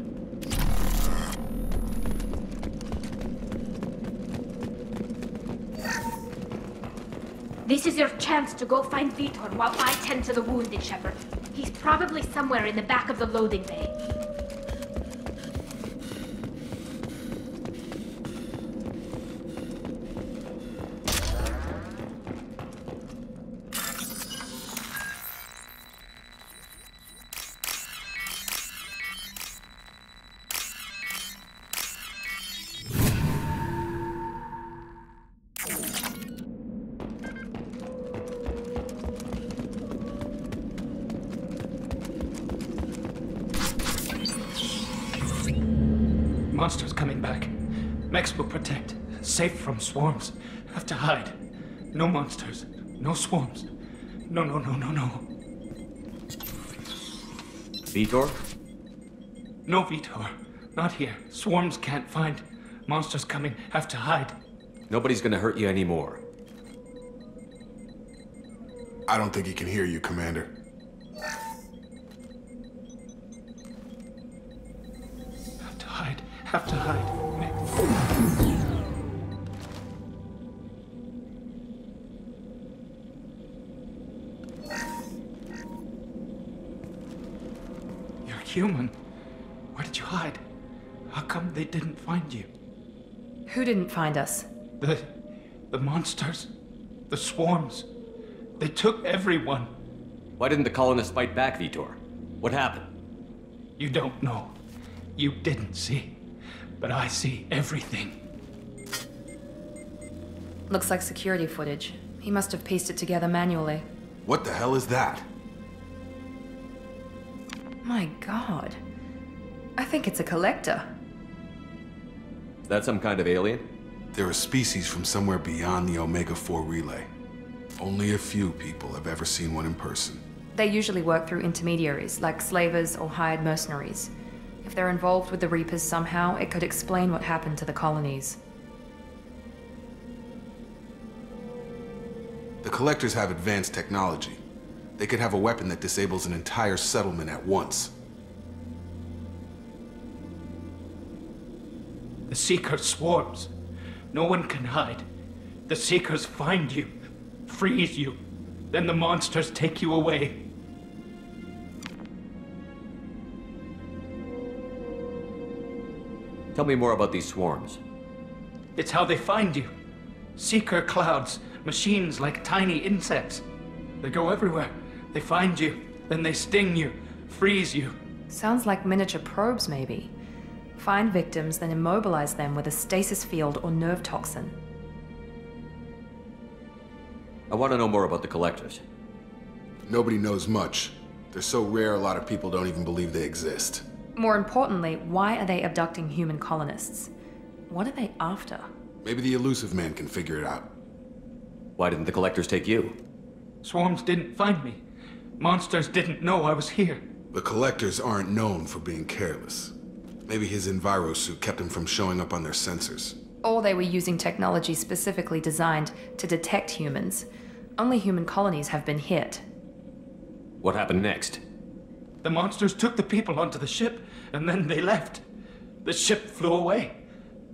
N: This is your chance to go find Vitor while I tend to the wounded, Shepard. He's probably somewhere in the back of the loading bay.
M: Monsters coming back. Mechs will protect. Safe from swarms. Have to hide. No monsters. No swarms. No.
I: Vitor?
M: No Vitor. Not here. Swarms can't find. Monsters coming. Have to hide.
I: Nobody's gonna hurt you anymore.
L: I don't think he can hear you, Commander.
M: Have to hide. You're human. Where did you hide? How come they didn't find you?
A: Who didn't find us?
M: The monsters. The swarms. They took everyone.
I: Why didn't the colonists fight back, Vitor? What happened?
M: You don't know. You didn't see. But I see everything.
A: Looks like security footage. He must have pieced it together manually.
L: What the hell is that?
A: My God. I think it's a collector.
I: Is that some kind of alien?
L: They're a species from somewhere beyond the Omega-4 relay. Only a few people have ever seen one in person.
A: They usually work through intermediaries, like slavers or hired mercenaries. If they're involved with the Reapers somehow, it could explain what happened to the colonies.
L: The Collectors have advanced technology. They could have a weapon that disables an entire settlement at once.
M: The Seeker swarms. No one can hide. The Seekers find you, freeze you. Then the monsters take you away.
I: Tell me more about these swarms.
M: It's how they find you. Seeker clouds, machines like tiny insects. They go everywhere. They find you, then they sting you, freeze you.
A: Sounds like miniature probes, maybe. Find victims, then immobilize them with a stasis field or nerve toxin.
I: I want to know more about the collectors.
L: Nobody knows much. They're so rare, a lot of people don't even believe they exist.
A: More importantly, why are they abducting human colonists? What are they after?
L: Maybe the Illusive Man can figure it out.
I: Why didn't the collectors take you?
M: Swarms didn't find me. Monsters didn't know I was here.
L: The collectors aren't known for being careless. Maybe his enviro suit kept him from showing up on their sensors.
A: Or they were using technology specifically designed to detect humans. Only human colonies have been hit.
I: What happened next?
M: The monsters took the people onto the ship, and then they left. The ship flew away.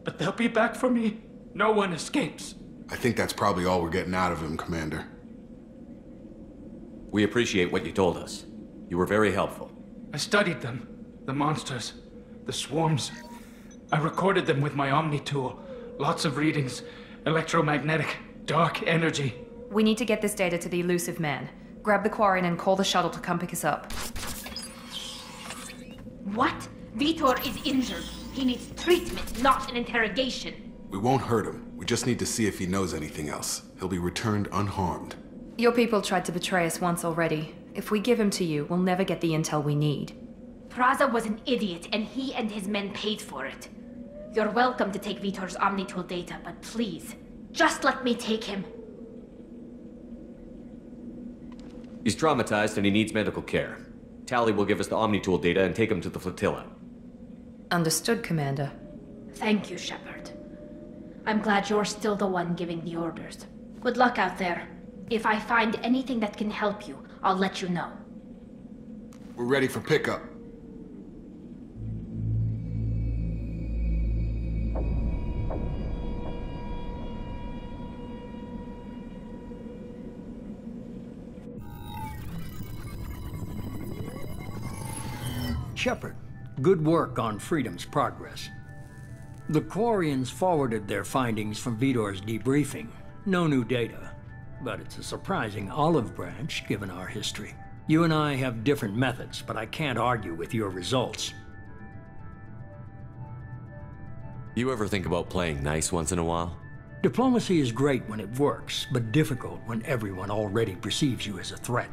M: But they'll be back for me. No one escapes.
L: I think that's probably all we're getting out of him, Commander.
I: We appreciate what you told us. You were very helpful.
M: I studied them. The monsters. The swarms. I recorded them with my Omni tool. Lots of readings. Electromagnetic. Dark energy.
A: We need to get this data to the Illusive Man. Grab the Quarian and call the shuttle to come pick us up.
N: What? Vitor is injured. He needs treatment, not an interrogation.
L: We won't hurt him. We just need to see if he knows anything else. He'll be returned unharmed.
A: Your people tried to betray us once already. If we give him to you, we'll never get the intel we need.
N: Praza was an idiot, and he and his men paid for it. You're welcome to take Vitor's Omnitool data, but please, just let me take him.
I: He's traumatized and he needs medical care. Tally will give us the Omnitool data and take him to the flotilla.
A: Understood, Commander.
N: Thank you, Shepard. I'm glad you're still the one giving the orders. Good luck out there. If I find anything that can help you, I'll let you know.
L: We're ready for pickup.
B: Shepard, good work on Freedom's progress. The Quarians forwarded their findings from Vitor's debriefing. No new data, but it's a surprising olive branch given our history. You and I have different methods, but I can't argue with your results.
I: You ever think about playing nice once in a while?
B: Diplomacy is great when it works, but difficult when everyone already perceives you as a threat.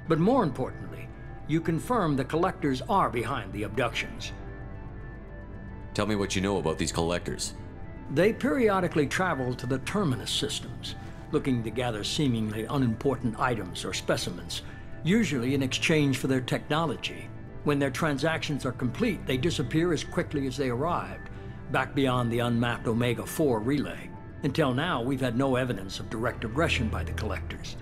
B: But more importantly, you confirm the collectors are behind the abductions.
I: Tell me what you know about these collectors.
B: They periodically travel to the terminus systems, looking to gather seemingly unimportant items or specimens, usually in exchange for their technology. When their transactions are complete, they disappear as quickly as they arrived, back beyond the unmapped Omega-4 relay. Until now, we've had no evidence of direct aggression by the collectors.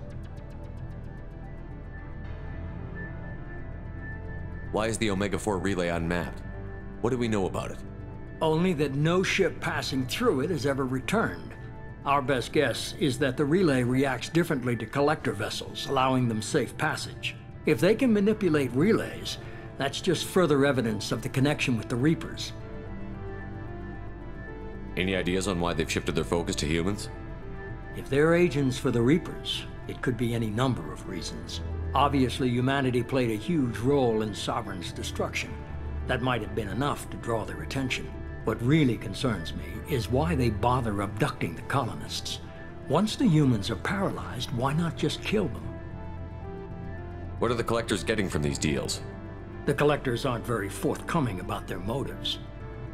I: Why is the Omega-4 relay unmapped? What do we know about it?
B: Only that no ship passing through it has ever returned. Our best guess is that the relay reacts differently to collector vessels, allowing them safe passage. If they can manipulate relays, that's just further evidence of the connection with the Reapers.
I: Any ideas on why they've shifted their focus to humans?
B: If they're agents for the Reapers, it could be any number of reasons. Obviously, humanity played a huge role in Sovereign's destruction. That might have been enough to draw their attention. What really concerns me is why they bother abducting the colonists. Once the humans are paralyzed, why not just kill them?
I: What are the collectors getting from these deals?
B: The collectors aren't very forthcoming about their motives.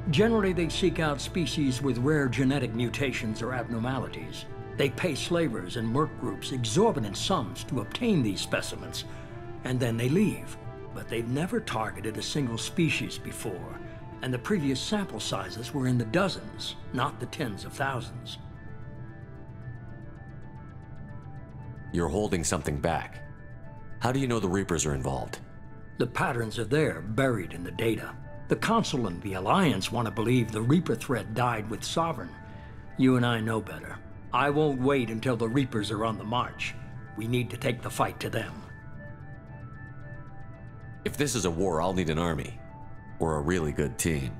B: Generally, they seek out species with rare genetic mutations or abnormalities. They pay slavers and merc groups exorbitant sums to obtain these specimens, and then they leave. But they've never targeted a single species before, and the previous sample sizes were in the dozens, not the tens of thousands.
I: You're holding something back. How do you know the Reapers are involved?
B: The patterns are there, buried in the data. The Council and the Alliance want to believe the Reaper threat died with Sovereign. You and I know better. I won't wait until the Reapers are on the march. We need to take the fight to them.
I: If this is a war, I'll need an army. Or a really good team.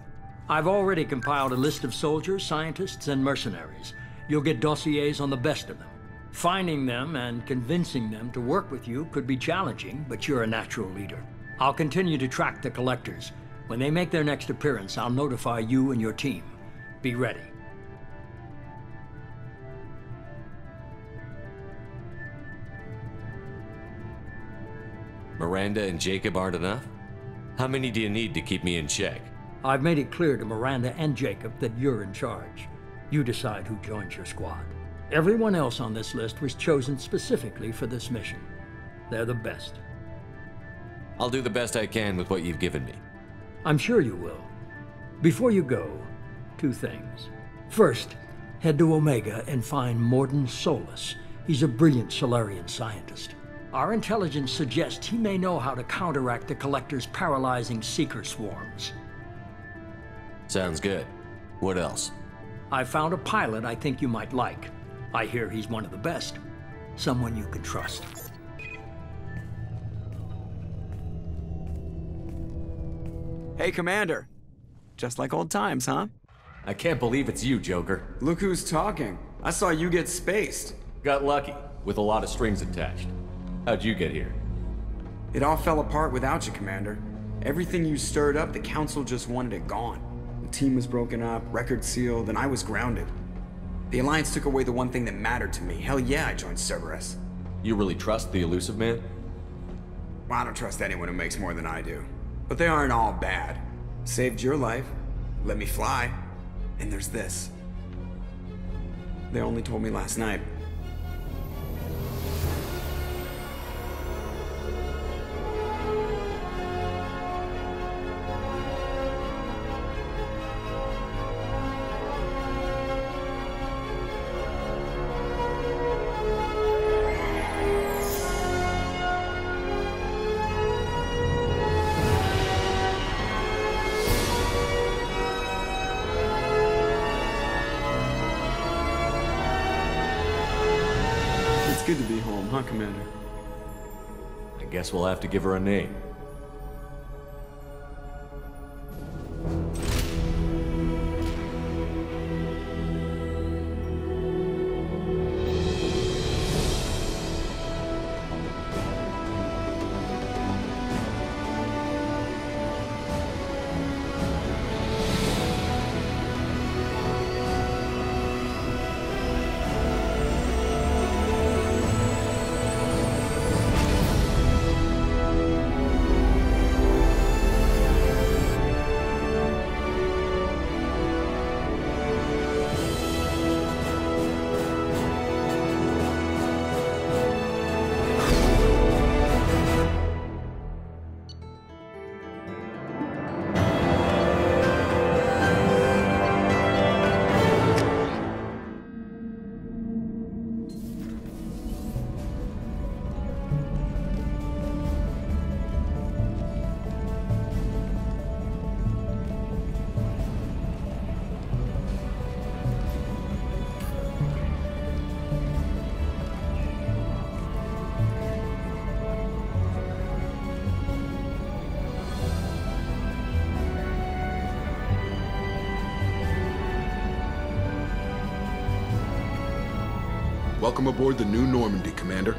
B: I've already compiled a list of soldiers, scientists, and mercenaries. You'll get dossiers on the best of them. Finding them and convincing them to work with you could be challenging, but you're a natural leader. I'll continue to track the collectors. When they make their next appearance, I'll notify you and your team. Be ready.
I: Miranda and Jacob aren't enough? How many do you need to keep me in check?
B: I've made it clear to Miranda and Jacob that you're in charge. You decide who joins your squad. Everyone else on this list was chosen specifically for this mission. They're the best.
I: I'll do the best I can with what you've given me.
B: I'm sure you will. Before you go, 2 things. First, head to Omega and find Morden Solus. He's a brilliant Solarian scientist. Our intelligence suggests he may know how to counteract the Collector's paralyzing Seeker swarms.
I: Sounds good. What else?
B: I found a pilot I think you might like. I hear he's one of the best. Someone you can trust.
C: Hey, Commander. Just like old times, huh?
I: I can't believe it's you, Joker.
C: Look who's talking. I saw you get spaced.
I: Got lucky, with a lot of strings attached. How'd you get here?
C: It all fell apart without you, Commander. Everything you stirred up, the Council just wanted it gone. The team was broken up, record sealed, and I was grounded. The Alliance took away the one thing that mattered to me. Hell yeah, I joined Cerberus.
I: You really trust the Illusive Man?
C: Well, I don't trust anyone who makes more than I do. But they aren't all bad. Saved your life, let me fly, and there's this. They only told me last night. Good to be home, huh, Commander?
I: I guess we'll have to give her a name.
L: Welcome aboard the new Normandy, Commander.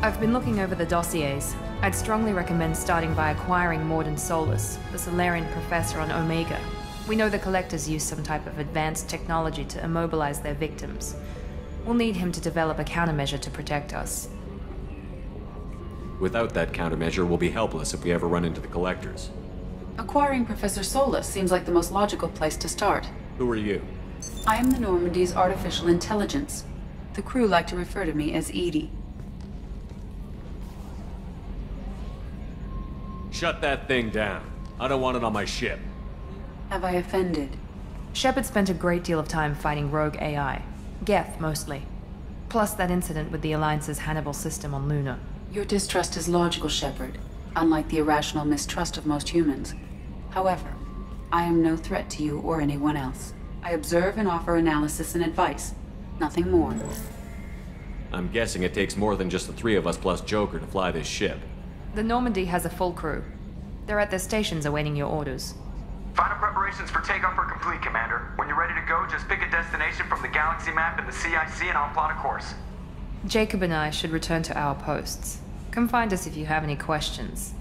A: I've been looking over the dossiers. I'd strongly recommend starting by acquiring Morden Solus, the Solarian professor on Omega. We know the Collectors use some type of advanced technology to immobilize their victims. We'll need him to develop a countermeasure to protect us.
I: Without that countermeasure, we'll be helpless if we ever run into the Collectors.
E: Acquiring Professor Solus seems like the most logical place to start.
I: Who are you?
E: I am the Normandy's artificial intelligence. The crew like to refer to me as Edie.
I: Shut that thing down. I don't want it on my ship.
E: Have I offended?
A: Shepard spent a great deal of time fighting rogue AI. Geth, mostly. Plus that incident with the Alliance's Hannibal system on Luna.
E: Your distrust is logical, Shepard, unlike the irrational mistrust of most humans. However, I am no threat to you or anyone else. I observe and offer analysis and advice. Nothing more.
I: I'm guessing it takes more than just the 3 of us plus Joker to fly this ship.
A: The Normandy has a full crew. They're at their stations awaiting your orders.
C: Final preparations for takeoff are complete, Commander. When you're ready to go, just pick a destination from the galaxy map and the CIC and I'll plot a course.
A: Jacob and I should return to our posts. Come find us if you have any questions.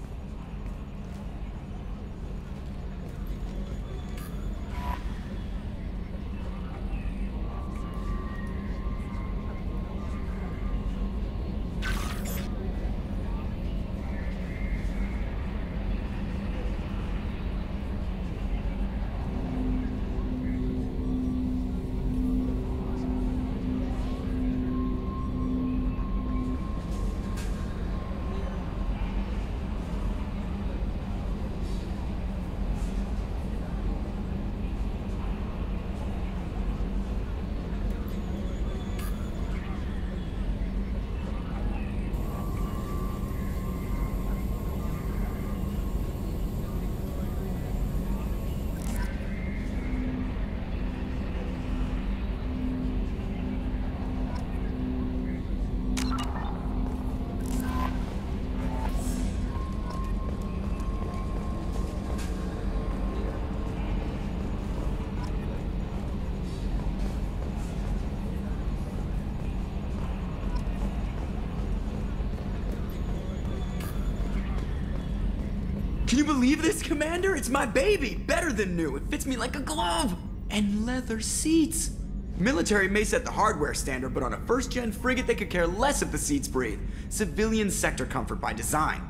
C: Can you believe this, Commander? It's my baby! Better than new. It fits me like a glove! And leather seats! Military may set the hardware standard, but on a first-gen frigate they could care less if the seats breathe. Civilian sector comfort by design.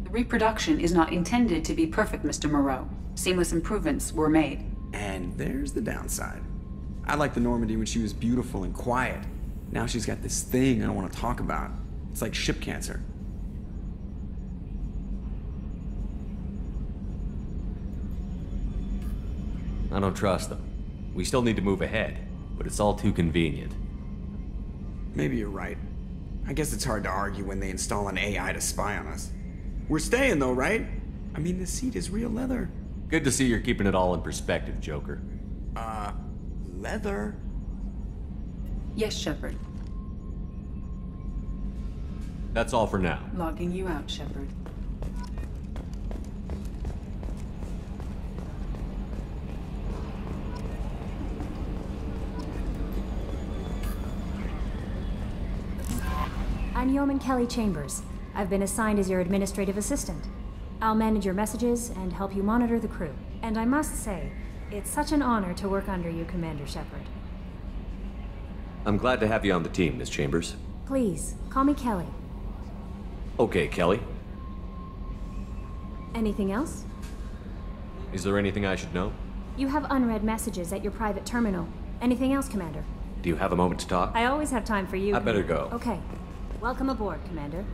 E: The reproduction is not intended to be perfect, Mr. Moreau. Seamless improvements were made.
C: And there's the downside. I liked the Normandy when she was beautiful and quiet. Now she's got this thing I don't want to talk about. It's like ship cancer.
I: I don't trust them. We still need to move ahead, but it's all too convenient.
C: Maybe you're right. I guess it's hard to argue when they install an AI to spy on us. We're staying though, right? I mean, the seat is real leather.
I: Good to see you're keeping it all in perspective, Joker.
C: Leather?
E: Yes, Shepard.
I: That's all for now.
E: Logging you out, Shepard.
O: I'm Yeoman Kelly Chambers. I've been assigned as your administrative assistant. I'll manage your messages and help you monitor the crew. And I must say, it's such an honor to work under you, Commander Shepard.
I: I'm glad to have you on the team, Miss Chambers.
O: Please, call me Kelly.
I: Okay, Kelly.
O: Anything else?
I: Is there anything I should know?
O: You have unread messages at your private terminal. Anything else, Commander?
I: Do you have a moment to talk?
O: I always have time for you.
I: I better go.
O: Okay. Welcome aboard, Commander.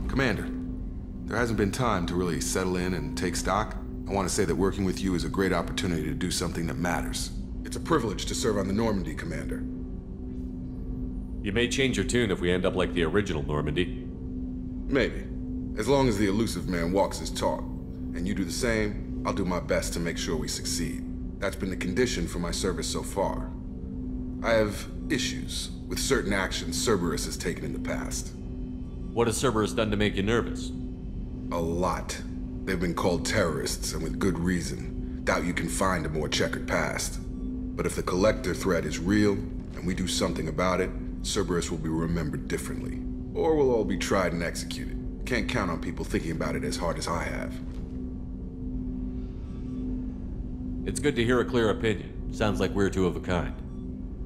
L: Commander, there hasn't been time to really settle in and take stock. I want to say that working with you is a great opportunity to do something that matters. It's a privilege to serve on the Normandy, Commander.
I: You may change your tune if we end up like the original Normandy.
L: Maybe. As long as the Illusive Man walks his talk, and you do the same, I'll do my best to make sure we succeed. That's been the condition for my service so far. I have issues with certain actions Cerberus has taken in the past.
I: What has Cerberus done to make you nervous?
L: A lot. They've been called terrorists, and with good reason. Doubt you can find a more checkered past. But if the Collector threat is real, and we do something about it, Cerberus will be remembered differently. Or we'll all be tried and executed. Can't count on people thinking about it as hard as I have.
I: It's good to hear a clear opinion. Sounds like we're two of a kind.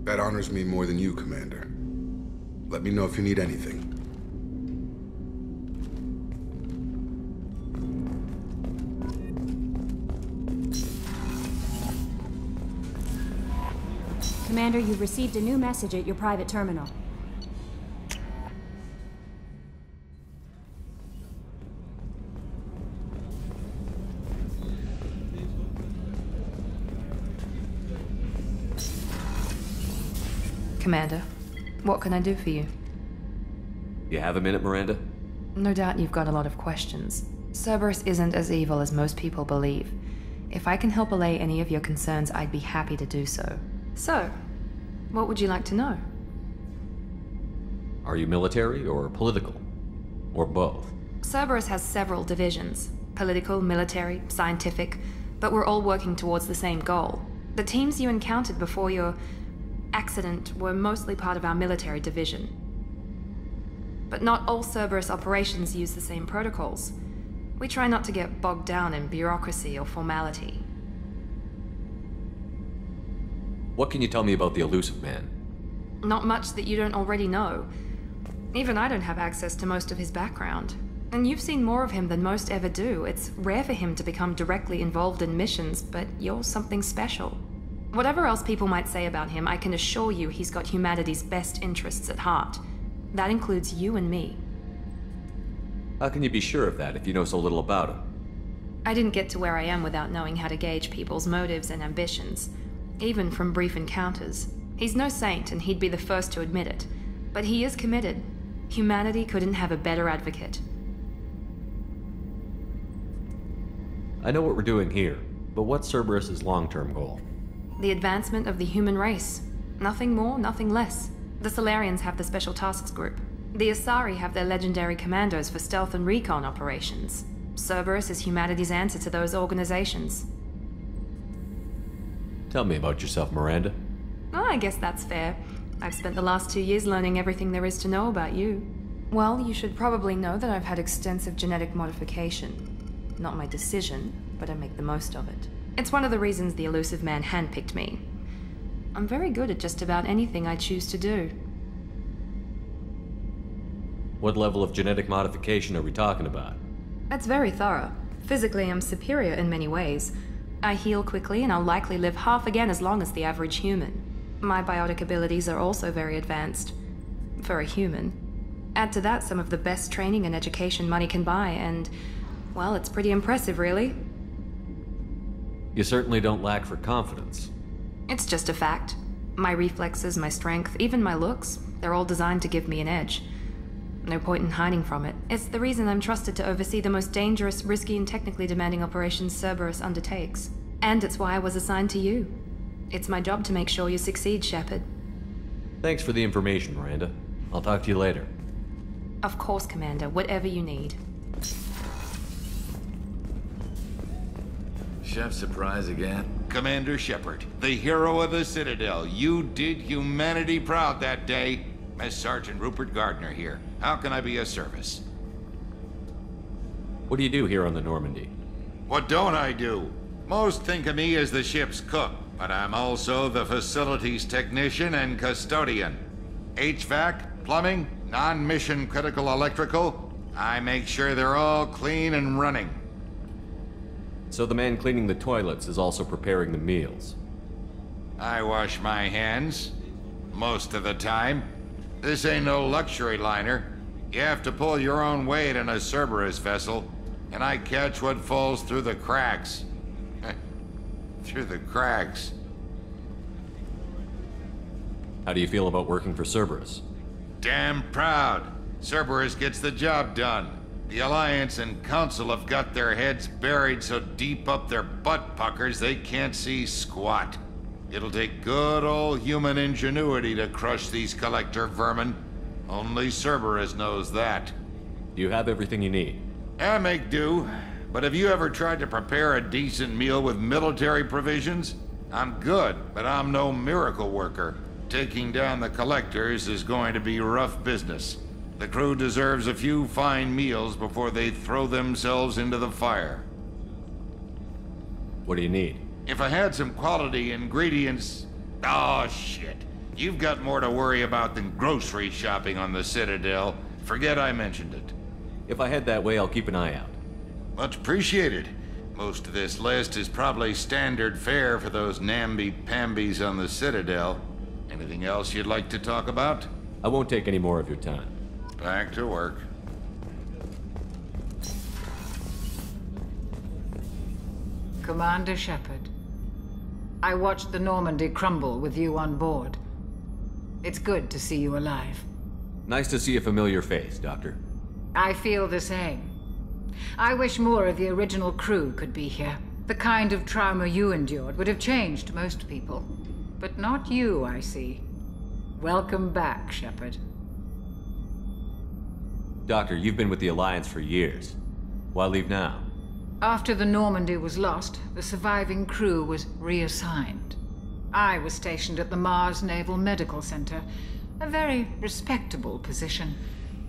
L: That honors me more than you, Commander. Let me know if you need anything.
O: Commander, you've received a new message at your private terminal.
A: Commander, what can I do for you?
I: You have a minute, Miranda?
A: No doubt you've got a lot of questions. Cerberus isn't as evil as most people believe. If I can help allay any of your concerns, I'd be happy to do so. So, what would you like to know?
I: Are you military or political? Or both?
A: Cerberus has several divisions. Political, military, scientific, but we're all working towards the same goal. The teams you encountered before your accident were mostly part of our military division. But not all Cerberus operations use the same protocols. We try not to get bogged down in bureaucracy or formality.
I: What can you tell me about the Illusive Man?
A: Not much that you don't already know. Even I don't have access to most of his background. And you've seen more of him than most ever do. It's rare for him to become directly involved in missions, but you're something special. Whatever else people might say about him, I can assure you he's got humanity's best interests at heart. That includes you and me.
I: How can you be sure of that if you know so little about him?
A: I didn't get to where I am without knowing how to gauge people's motives and ambitions, even from brief encounters. He's no saint, and he'd be the first to admit it. But he is committed. Humanity couldn't have a better advocate.
I: I know what we're doing here, but what's Cerberus's long-term goal?
A: The advancement of the human race. Nothing more, nothing less. The Solarians have the Special Tasks Group. The Asari have their legendary commandos for stealth and recon operations. Cerberus is humanity's answer to those organizations.
I: Tell me about yourself, Miranda.
A: Oh, I guess that's fair. I've spent the last 2 years learning everything there is to know about you. Well, you should probably know that I've had extensive genetic modification. Not my decision, but I make the most of it. It's one of the reasons the Illusive Man handpicked me. I'm very good at just about anything I choose to do.
I: What level of genetic modification are we talking about?
A: That's very thorough. Physically, I'm superior in many ways. I heal quickly, and I'll likely live half again as long as the average human. My biotic abilities are also very advanced. For a human. Add to that some of the best training and education money can buy, and, well, it's pretty impressive, really.
I: You certainly don't lack for confidence.
A: It's just a fact. My reflexes, my strength, even my looks, they're all designed to give me an edge. No point in hiding from it. It's the reason I'm trusted to oversee the most dangerous, risky, and technically demanding operations Cerberus undertakes. And it's why I was assigned to you. It's my job to make sure you succeed, Shepard.
I: Thanks for the information, Miranda. I'll talk to you later.
A: Of course, Commander. Whatever you need.
P: Chef surprise again? Commander Shepard, the hero of the Citadel. You did humanity proud that day. As Sergeant Rupert Gardner here. How can I be of service?
I: What do you do here on the Normandy?
P: What don't I do? Most think of me as the ship's cook, but I'm also the facilities technician and custodian. HVAC, plumbing, non-mission critical electrical. I make sure they're all clean and running.
I: So the man cleaning the toilets is also preparing the meals?
P: I wash my hands. Most of the time. This ain't no luxury liner. You have to pull your own weight in a Cerberus vessel, and I catch what falls through the cracks. Through the cracks.
I: How do you feel about working for Cerberus?
P: Damn proud. Cerberus gets the job done. The Alliance and Council have got their heads buried so deep up their butt puckers they can't see squat. It'll take good old human ingenuity to crush these collector vermin. Only Cerberus knows that.
I: Do you have everything you need?
P: I make do. But have you ever tried to prepare a decent meal with military provisions? I'm good, but I'm no miracle worker. Taking down the collectors is going to be rough business. The crew deserves a few fine meals before they throw themselves into the fire.
I: What do you need?
P: If I had some quality ingredients... Oh, shit. You've got more to worry about than grocery shopping on the Citadel. Forget I mentioned it.
I: If I head that way, I'll keep an eye out.
P: Much appreciated. Most of this list is probably standard fare for those namby-pambies on the Citadel. Anything else you'd like to talk about?
I: I won't take any more of your time.
P: Back to work.
Q: Commander Shepard, I watched the Normandy crumble with you on board. It's good to see you alive.
I: Nice to see a familiar face, Doctor.
Q: I feel the same. I wish more of the original crew could be here. The kind of trauma you endured would have changed most people. But not you, I see. Welcome back, Shepard.
I: Doctor, you've been with the Alliance for years. Why leave now?
Q: After the Normandy was lost, the surviving crew was reassigned. I was stationed at the Mars Naval Medical Center. A very respectable position,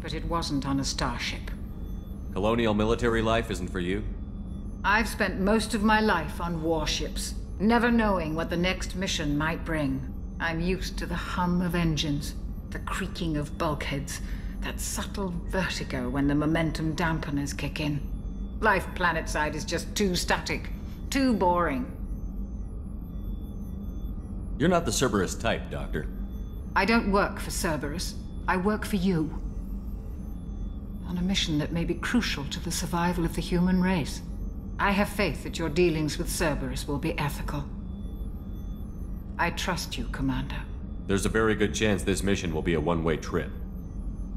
Q: but it wasn't on a starship.
I: Colonial military life isn't for you?
Q: I've spent most of my life on warships, never knowing what the next mission might bring. I'm used to the hum of engines, the creaking of bulkheads, that subtle vertigo when the momentum dampeners kick in. Life planetside is just too static, too boring.
I: You're not the Cerberus type, Doctor.
Q: I don't work for Cerberus. I work for you. On a mission that may be crucial to the survival of the human race. I have faith that your dealings with Cerberus will be ethical. I trust you, Commander.
I: There's a very good chance this mission will be a one-way trip.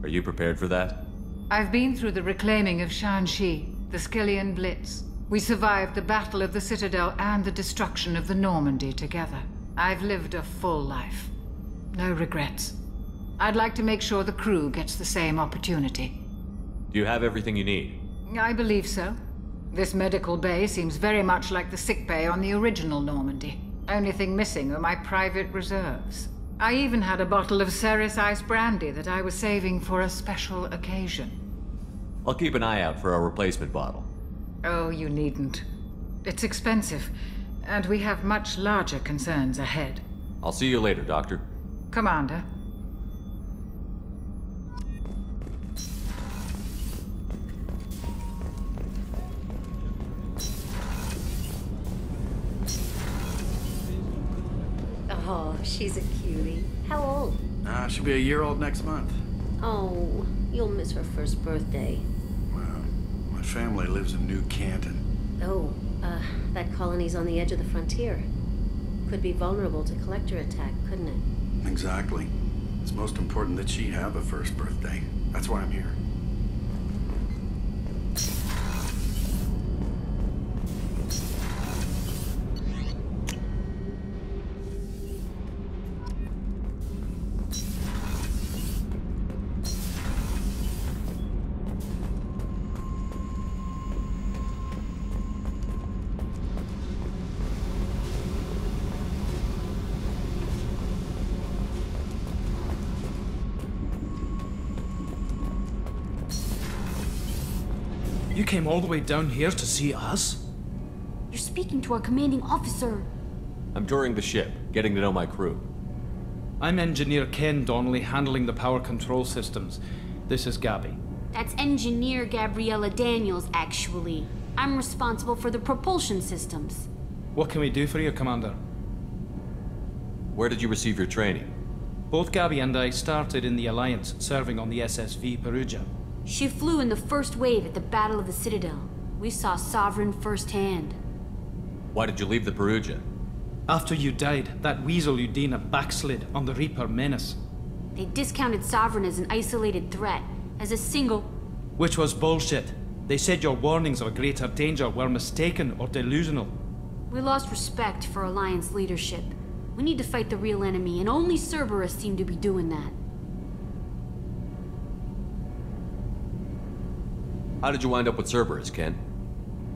I: Are you prepared for that?
Q: I've been through the reclaiming of Shanxi, the Skillian Blitz. We survived the Battle of the Citadel and the destruction of the Normandy together. I've lived a full life. No regrets. I'd like to make sure the crew gets the same opportunity.
I: Do you have everything you need?
Q: I believe so. This medical bay seems very much like the sick bay on the original Normandy. Only thing missing are my private reserves. I even had a bottle of Ceres Ice Brandy that I was saving for a special occasion.
I: I'll keep an eye out for a replacement bottle.
Q: Oh, you needn't. It's expensive, and we have much larger concerns ahead.
I: I'll see you later, Doctor.
Q: Commander.
R: Oh, she's a cutie. How old?
S: She'll be a year old next month.
R: Oh, you'll miss her first birthday.
S: Well, my family lives in New Canton.
R: Oh, that colony's on the edge of the frontier. Could be vulnerable to collector attack, couldn't it?
S: Exactly. It's most important that she have a first birthday. That's why I'm here.
M: You came all the way down here to see us?
N: You're speaking to our commanding officer.
I: I'm touring the ship, getting to know my crew.
M: I'm Engineer Ken Donnelly, handling the power control systems. This is Gabby.
N: That's Engineer Gabriella Daniels, actually. I'm responsible for the propulsion systems.
M: What can we do for you, Commander?
I: Where did you receive your training?
M: Both Gabby and I started in the Alliance, serving on the SSV Perugia.
N: She flew in the first wave at the Battle of the Citadel. We saw Sovereign firsthand.
I: Why did you leave the Perugia?
M: After you died, that weasel Udina backslid on the Reaper menace.
N: They discounted Sovereign as an isolated threat, as a single...
M: Which was bullshit. They said your warnings of a greater danger were mistaken or delusional.
N: We lost respect for Alliance leadership. We need to fight the real enemy, and only Cerberus seemed to be doing that.
I: How did you wind up with Cerberus, Ken?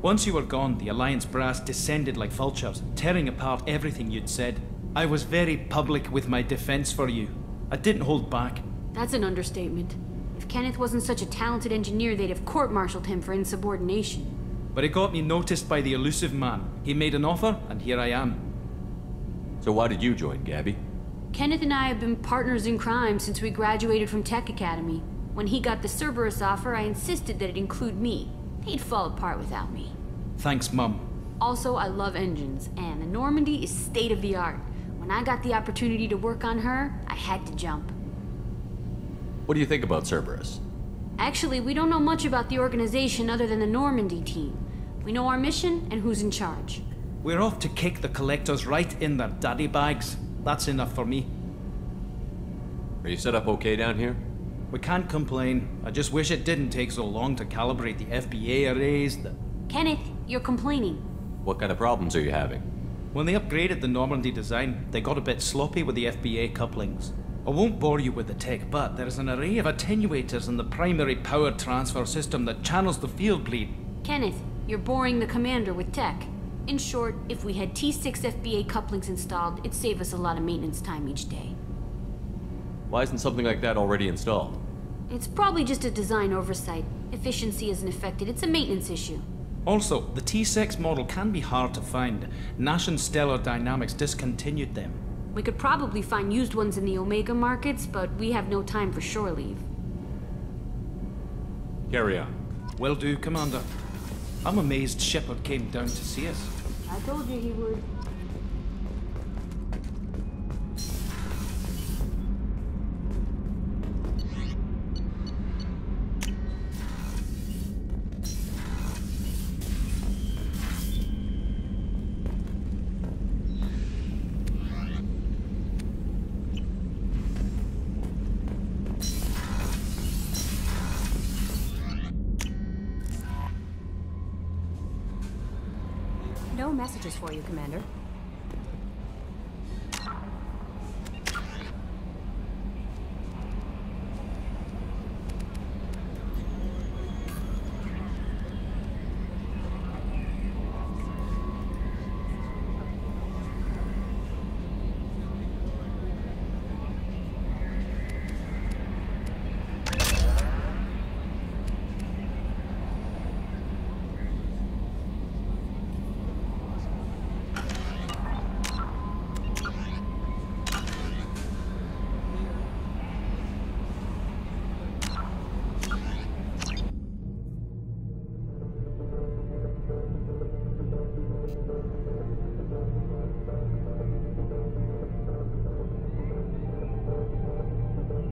M: Once you were gone, the Alliance brass descended like vultures, tearing apart everything you'd said. I was very public with my defense for you. I didn't hold back.
T: That's an understatement. If Kenneth wasn't such a talented engineer, they'd have court-martialed him for insubordination.
M: But it got me noticed by the Illusive Man. He made an offer, and here I am.
I: So why did you join, Gabby?
T: Kenneth and I have been partners in crime since we graduated from Tech Academy. When he got the Cerberus offer, I insisted that it include me. He'd fall apart without me.
M: Thanks, Mum.
T: Also, I love engines, and the Normandy is state-of-the-art. When I got the opportunity to work on her, I had to jump.
I: What do you think about Cerberus?
T: Actually, we don't know much about the organization other than the Normandy team. We know our mission and who's in charge.
M: We're off to kick the Collectors right in their daddy bags. That's enough for me.
I: Are you set up okay down here?
M: We can't complain. I just wish it didn't take so long to calibrate the FBA arrays.
T: Kenneth, you're complaining.
I: What kind of problems are you having?
M: When they upgraded the Normandy design, they got a bit sloppy with the FBA couplings. I won't bore you with the tech, but there's an array of attenuators in the primary power transfer system that channels the field bleed.
T: Kenneth, you're boring the commander with tech. In short, if we had T6 FBA couplings installed, it'd save us a lot of maintenance time each day.
I: Why isn't something like that already installed?
T: It's probably just a design oversight. Efficiency isn't affected, it's a maintenance issue.
M: Also, the T6 model can be hard to find. Nash and Stellar Dynamics discontinued them.
T: We could probably find used ones in the Omega markets, but we have no time for shore leave.
I: Carry on.
M: Will do, Commander. I'm amazed Shepard came down to see us.
T: I told you he would.
O: No messages for you, Commander.